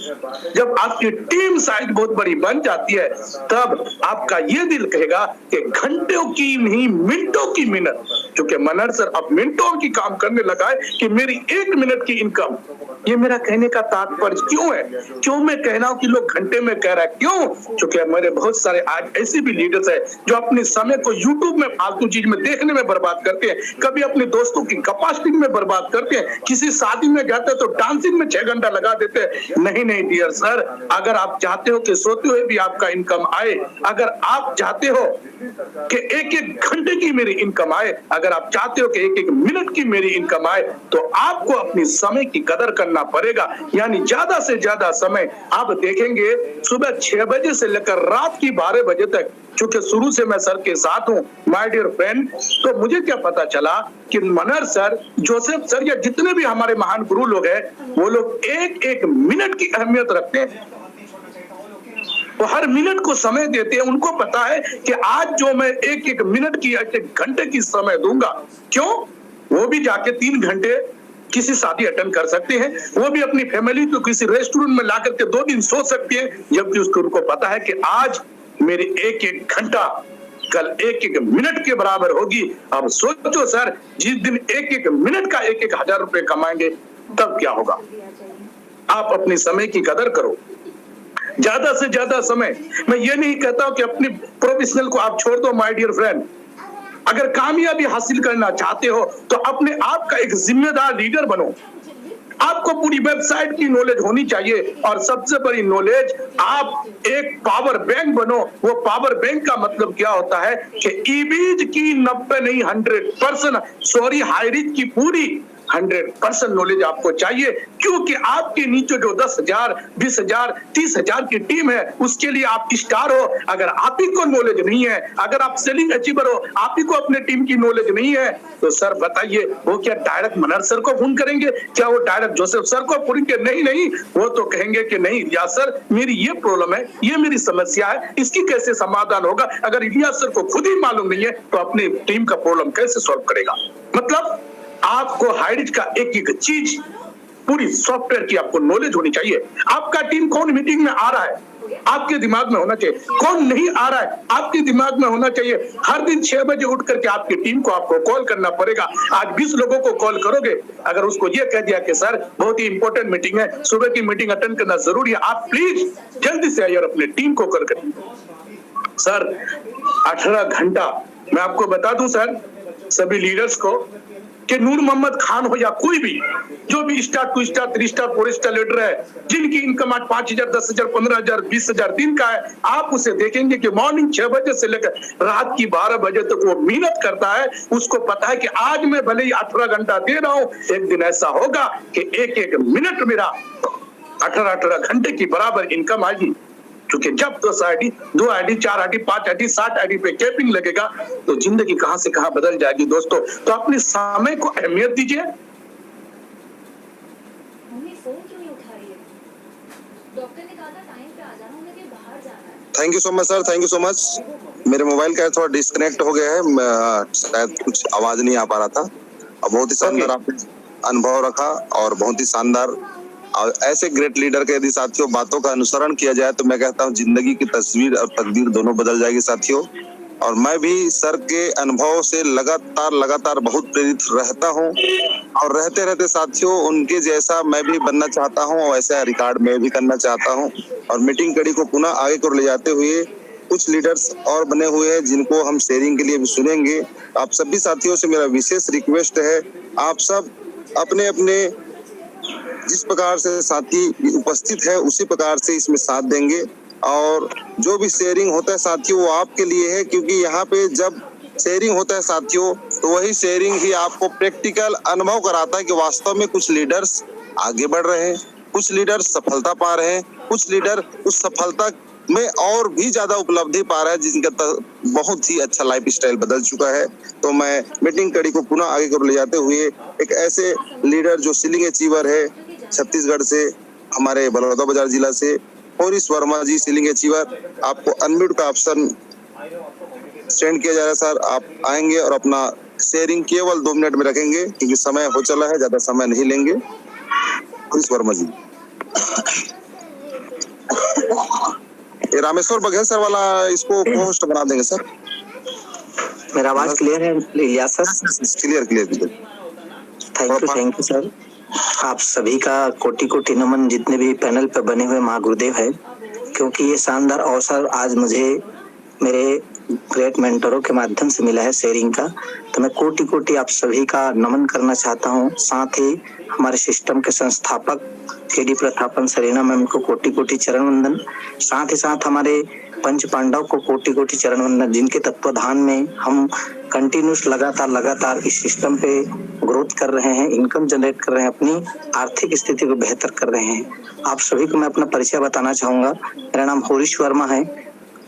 जब आपकी टीम साइज बहुत बड़ी बन जाती है, तब आपका ये दिल कहेगा कि घंटों की नहीं मिनटों की मिनट। क्योंकि मनर सर अब मिनटों की काम करने लगा है कि मेरी 1 मिनट की इनकम। ये मेरा कहने का तात्पर्य क्यों है? क्यों मैं कह रहा हूं कि लोग घंटे में कह रहा है? क्यों? क्योंकि मेरे बहुत सारे आज ऐसे भी लीडर्स है जो अपने समय को यूट्यूब में फालतू चीज में देखने में बर्बाद करते हैं, कभी अपने दोस्तों की कैपेसिटी में बर्बाद करते हैं, किसी शादी में जाते हैं तो डांसिंग में 6 घंटा लगा देते हैं। नहीं डियर सर, अगर आप चाहते हो कि सोते हुए भी आपका इनकम आए, अगर आप चाहते हो कि 1-1 घंटे की मेरी इनकम आए, अगर आप चाहते हो कि 1-1 मिनट की मेरी इनकम आए, तो आपको अपनी समय की कदर करना पड़ेगा। यानी ज्यादा से ज्यादा समय आप देखेंगे सुबह 6 बजे से लेकर रात की 12 बजे तक। क्योंकि शुरू से मैं सर के साथ हूं माय डियर फ्रेंड, तो मुझे क्या पता चला कि मनर सर, जोसेफ सर या जितने भी हमारे महान गुरु लोग हैं, वो लोग 1-1 मिनट की अहमियत रखते हैं। वो हर मिनट को समय देते हैं। उनको पता है कि आज जो मैं 1-1 मिनट की 1 घंटे की समय दूंगा, क्यों? वो भी जाके 3 घंटे किसी शादी अटेंड कर सकते हैं, वो भी अपनी फैमिली को किसी रेस्टोरेंट में ला करके 2 दिन सो सकते हैं, जबकि उनको पता है कि आज मेरे एक एक घंटा कल एक एक मिनट के बराबर होगी। अब सोचो सर, जिस दिन एक एक मिनट का एक एक हजार रुपए कमाएंगे तब क्या होगा। आप अपने समय की कदर करो, ज्यादा से ज्यादा समय। मैं ये नहीं कहता हूं कि अपने प्रोफेशनल को आप छोड़ दो माय डियर फ्रेंड। अगर कामयाबी हासिल करना चाहते हो तो अपने आप का एक जिम्मेदार लीडर बनो। आपको पूरी वेबसाइट की नॉलेज होनी चाहिए, और सबसे बड़ी नॉलेज, आप एक पावर बैंक बनो। वो पावर बैंक का मतलब क्या होता है कि ईबीज की 90 नहीं 100%, सॉरी हाईरीज की पूरी 100% नॉलेज आपको चाहिए, क्योंकि आपके नीचे जो 10,000, 20,000, 30,000 की टीम है, उसके लिए आप स्टार हो। अगर आप ही को नॉलेज नहीं है, अगर आप सेलिंग अचीवर हो, आप ही को अपने टीम की नॉलेज नहीं है, तो सर बताइए वो क्या डायरेक्ट मनहर सर को फोन करेंगे? क्या वो डायरेक्ट जोसेफ सर को फोन करेंगे? नहीं नहीं, वो तो कहेंगे कि नहीं इलियास सर, मेरी ये प्रॉब्लम है, ये मेरी समस्या है, इसकी कैसे समाधान होगा। अगर इलियास सर को खुद ही मालूम नहीं है तो अपनी टीम का प्रॉब्लम कैसे सॉल्व करेगा। मतलब आपको हाईरिच का एक एक चीज, पूरी सॉफ्टवेयर की आपको नॉलेज होनी चाहिए। आपका टीम कौन मीटिंग में आ रहा है आपके दिमाग में होना चाहिए, कौन नहीं आ रहा है आपके दिमाग में होना चाहिए। हर दिन 6 बजे उठ करके आपकी टीम को आपको कॉल करना पड़ेगा। आज 20 लोगों को कॉल करोगे, अगर उसको ये कह दिया कि सर बहुत ही इंपॉर्टेंट मीटिंग है, सुबह की मीटिंग अटेंड करना जरूरी है, आप प्लीज जल्दी से आइए और अपनी टीम को कॉल करें। सर 18 घंटा मैं आपको बता दूं सर, सभी लीडर्स को कि नूर मोहम्मद खान हो या कोई भी, जो भी star 2 star 3 star 4 star leader है, जिनकी इनकम आज 5,000, 10,000, 15,000, 20,000 दिन का है, आप उसे देखेंगे कि मॉर्निंग 6 बजे से लेकर रात की 12 बजे तक वो मेहनत करता है। उसको पता है कि आज मैं भले ही 18 घंटा दे रहा हूं, एक दिन ऐसा होगा कि एक एक मिनट मेरा 18 घंटे की बराबर इनकम आएगी। क्योंकि जब 10 ID, 2 ID, 4 ID, 5 ID, 60 ID पे कैपिंग लगेगा तो जिंदगी कहां से कहां बदल जाएगी दोस्तों। तो अपने समय को अहमियत दीजिए। Thank you so much sir, thank you so much. मेरे मोबाइल का थोड़ा डिस्कनेक्ट हो गया है, शायद कुछ आवाज नहीं आ पा रहा था। और बहुत ही शानदार आपने अनुभव रखा और बहुत ही शानदार। और ऐसे ग्रेट लीडर के यदि साथियों बातों का अनुसरण किया जाए तो मैं कहता हूँ जिंदगी की तस्वीर और तकदीर दोनों बदल जाएगी साथियों। और मैं भी सर के अनुभव से लगातार बहुत प्रेरित रहता हूँ, और रहते रहते साथियों उनके जैसा मैं भी बनना चाहता हूँ, और ऐसा रिकॉर्ड मैं भी करना चाहता हूँ। और मीटिंग कड़ी को पुनः आगे को ले जाते हुए कुछ लीडर्स और बने हुए हैं जिनको हम शेयरिंग के लिए भी सुनेंगे। आप सभी साथियों से मेरा विशेष रिक्वेस्ट है, आप सब अपने अपने जिस प्रकार से साथी उपस्थित है उसी प्रकार से इसमें साथ देंगे। और जो भी शेयरिंग होता है साथियों वो आपके लिए है, क्योंकि यहाँ पे जब शेयरिंग होता है साथियों तो वही शेयरिंग ही आपको प्रैक्टिकल अनुभव कराता है कि वास्तव में कुछ लीडर्स आगे बढ़ रहे हैं, कुछ लीडर्स सफलता पा रहे हैं, कुछ लीडर उस सफलता में और भी ज्यादा उपलब्धि पा रहा है जिनका बहुत ही अच्छा लाइफ स्टाइल बदल चुका है। तो मैं मीटिंग कड़ी को पुनः आगे को ले जाते हुए एक ऐसे लीडर जो सेलिंग अचीवर है छत्तीसगढ़ से, हमारे बलौदा बाजार जिला से, हरीश वर्मा जी सेलिंग अचीवर, आपको अनम्यूट का ऑप्शन सेंड किया जा रहा है सर। आप आएंगे और अपना शेयरिंग केवल 2 मिनट में रखेंगे क्योंकि समय हो चला है, ज्यादा समय नहीं लेंगे। हरीश वर्मा जी। ये रामेश्वर बघेल सर वाला इसको पोस्ट बना देंगे सर। मेरा आवाज क्लियर है Ilyas sir? Clear. Thank you sir. आप सभी का कोटि कोटि नमन, जितने भी पैनल पे बने हुए महागुरुदेव है, क्योंकि ये शानदार अवसर आज मुझे मेरे ग्रेट मेंटरों के माध्यम से मिला है शेयरिंग का, तो मैं कोटि कोटि आप सभी का नमन करना चाहता हूँ। साथ ही हमारे सिस्टम के संस्थापक केडी प्रथापन सरीना मैम को कोटि कोटि चरण वंदन, साथ ही साथ हमारे पंच पांडव को कोटि कोटि चरण वंदन, जिनके तत्वाधान में हम कंटिन्यूस लगातार इस सिस्टम पे ग्रोथ कर रहे हैं, इनकम जनरेट कर रहे हैं, अपनी आर्थिक स्थिति को बेहतर कर रहे हैं। आप सभी को मैं अपना परिचय बताना चाहूंगा। मेरा नाम हरीश वर्मा है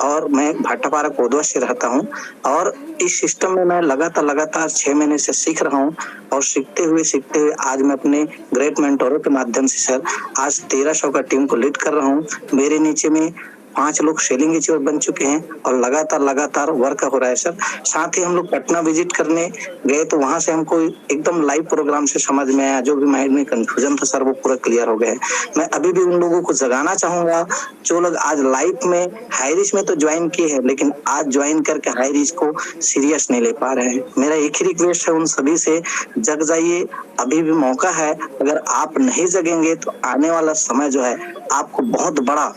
और मैं भाटापारा कोदवा से रहता हूं, और इस सिस्टम में मैं लगातार 6 महीने से सीख रहा हूं, और सीखते हुए आज मैं अपने ग्रेट मेंटरों के माध्यम से सर आज 1300 का टीम को लीड कर रहा हूं। मेरे नीचे में 5 लोग सेलिंग अचीवर बन चुके हैं और लगातार वर्क हो रहा है सर। साथ ही हम लोग पटना विजिट करने गए तो वहां से हमको एकदम लाइव प्रोग्राम से समझ में आया, जो भी माइंड में कंफ्यूजन था सर वो पूरा क्लियर हो गया है। मैं अभी भी उन लोगों को जगाना चाहूंगा जो लोग आज लाइफ में हाई रिस्क में तो ज्वाइन किए हैं लेकिन आज ज्वाइन करके हाई रिस्क को सीरियस नहीं ले पा रहे हैं। मेरा एक ही रिक्वेस्ट है उन सभी से, जग जाइए, अभी भी मौका है। अगर आप नहीं जगेंगे तो आने वाला समय जो है आपको बहुत बड़ा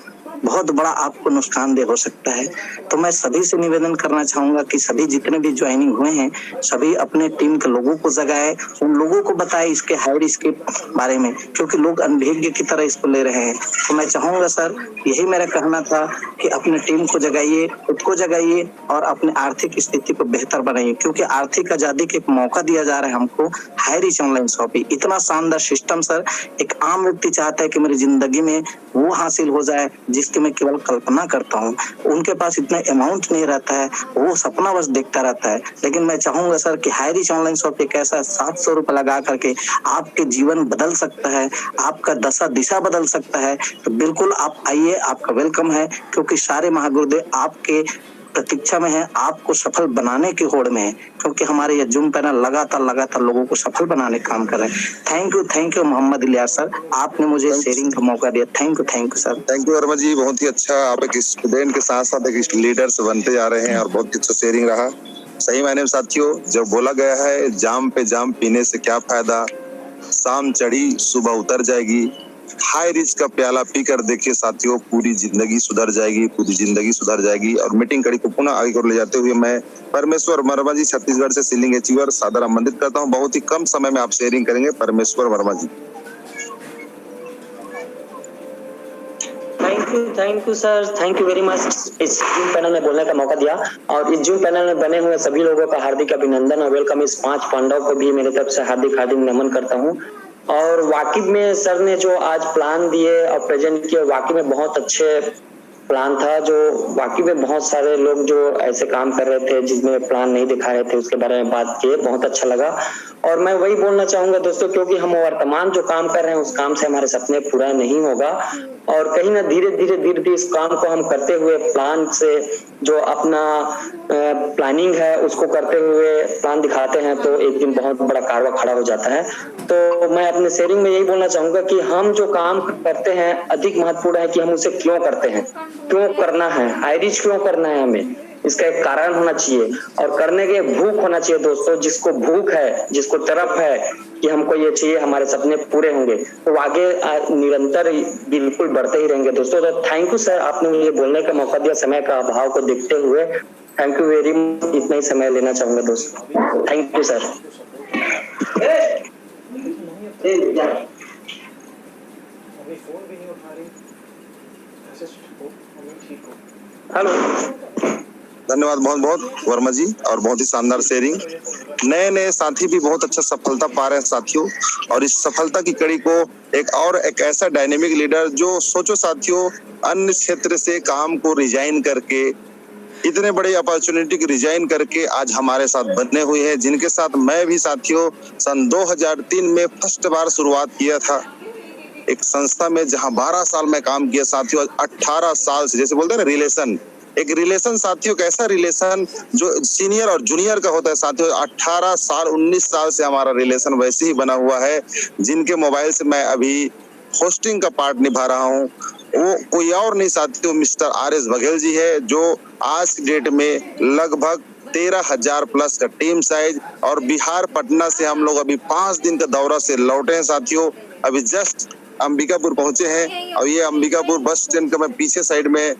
आपको नुकसानदेह हो सकता है। तो मैं सभी से निवेदन करना चाहूंगा कि सभी जितने भी ज्वाइनिंग हुए हैं सभी अपने टीम के लोगों को जगाए, उन लोगों को बताए इसके हाई रिस्क के बारे में, क्योंकि लोग अनभिज्ञ की तरह इसको ले रहे हैं। तो मैं चाहूंगा सर, यही मेरा कहना था कि अपने टीम को जगाइए, खुद को जगाइए और अपने आर्थिक स्थिति को बेहतर बनाइए, क्योंकि आर्थिक आजादी का एक मौका दिया जा रहा है हमको। हाई रिच ऑनलाइन शॉपिंग इतना शानदार सिस्टम सर, एक आम व्यक्ति चाहता है कि मेरी जिंदगी में वो हासिल हो जाए जिसकी मैं केवल कल्पना करता हूँ। उनके पास इतना अमाउंट नहीं रहता है, वो सपना बस देखता रहता है। लेकिन मैं चाहूंगा सर कि हाई रिच ऑनलाइन शॉपिंग एक ऐसा 700 रुपए लगा करके आपके जीवन बदल सकता है, आपका दशा दिशा बदल सकता है। तो बिल्कुल आप आइए, आपका वेलकम है, क्योंकि सारे महागुरुदेव आपके प्रतीक्षा में है, आपको सफल बनाने की होड़ में है, क्योंकि हमारे ये जूम पैनल लगातार लोगों को सफल बनाने का काम कर रहे हैं। Thank you Mohammad Ilyas sir, आपने मुझे शेयरिंग का मौका दिया। Thank you sir. Thank you Verma ji, बहुत ही अच्छा। आप एक स्टूडेंट के साथ साथ एक लीडर से बनते जा रहे हैं और बहुत अच्छा शेयरिंग रहा। सही मायने में साथियों, जब बोला गया है जाम पे जाम पीने से क्या फायदा, शाम चढ़ी सुबह उतर जाएगी, हाई रिच का प्याला पीकर देखिए साथियों, पूरी जिंदगी सुधर जाएगी। और मीटिंग कड़ी को पुनः आगे को ले जाते हुए मैं परमेश्वर वर्मा जी छत्तीसगढ़ से सीलिंग अचीवर सादर आमंत्रित करता हूं। बहुत ही कम समय में आप शेयरिंग करेंगे Parmeshwar Verma ji. Thank you sir, thank you very much इस जूम पैनल में बोलने का मौका दिया। और इस जूम पैनल में बने हुए सभी लोगों का हार्दिक अभिनंदन और वेलकम। इस 5 पांडव को भी मेरे तरफ से हार्दिक नमन करता हूँ। और वाकई में सर ने जो आज प्लान दिए और प्रेजेंट किए, वाकई में बहुत अच्छे प्लान था। जो वाकई में बहुत सारे लोग जो ऐसे काम कर रहे थे जिसमें प्लान नहीं दिखा रहे थे, उसके बारे में बात किए, बहुत अच्छा लगा। और मैं वही बोलना चाहूंगा दोस्तों, क्योंकि हम वर्तमान जो काम कर रहे हैं उस काम से हमारे सपने पूरा नहीं होगा, और कहीं ना धीरे इस काम को हम करते हुए प्लान से जो अपना प्लानिंग है उसको करते हुए प्लान दिखाते हैं तो एक दिन बहुत बड़ा कारवा खड़ा हो जाता है। तो मैं अपने शेयरिंग में यही बोलना चाहूंगा कि हम जो काम करते हैं अधिक महत्वपूर्ण है कि हम उसे क्यों करते हैं, क्यों करना है, हाई रिच क्यों करना है, हमें इसका एक कारण होना चाहिए और करने के भूख होना चाहिए दोस्तों। जिसको भूख है, जिसको तरफ है कि हमको ये चाहिए, हमारे सपने पूरे होंगे, तो आगे निरंतर बिल्कुल बढ़ते ही रहेंगे दोस्तों। तो थैंक यू सर, आपने मुझे बोलने का मौका दिया समय का अभाव को देखते हुए। थैंक यू वेरी मच, इतना ही समय लेना चाहूंगा दोस्तों। Thank you sir. हेलो, धन्यवाद बहुत वर्मा जी, और बहुत ही शानदार शेयरिंग। नए साथी भी बहुत अच्छा सफलता पा रहे हैं साथियों, और इस सफलता की कड़ी को एक ऐसा डायनेमिक लीडर जो सोचो साथियों, अन्य क्षेत्र से काम को रिजाइन करके, इतने बड़े अपॉर्चुनिटी को रिजाइन करके आज हमारे साथ बने हुए हैं, जिनके साथ मैं भी साथियों सन 2003 में फर्स्ट बार शुरुआत किया था एक संस्था में, जहां 12 साल में काम किया साथियों। 18 साल से, जैसे बोलते हैं ना एक रिलेशन साथियों, कैसा रिलेशन जो सीनियर और जूनियर का होता है साथियों। 18 साल 19 साल से हमारा रिलेशन वैसे ही बना हुआ है। जिनके मोबाइल से मैं अभी होस्टिंग का पार्ट निभा रहा हूँ वो कोई और नहीं साथियों, मिस्टर RS बघेल जी है, जो आज की डेट में लगभग 13,000 प्लस का टीम साइज, और बिहार पटना से हम लोग अभी 5 दिन का दौरा से लौटे हैं साथियों। अभी जस्ट अंबिकापुर पहुंचे हैं, और ये अंबिकापुर बस स्टैंड का मैं पीछे साइड में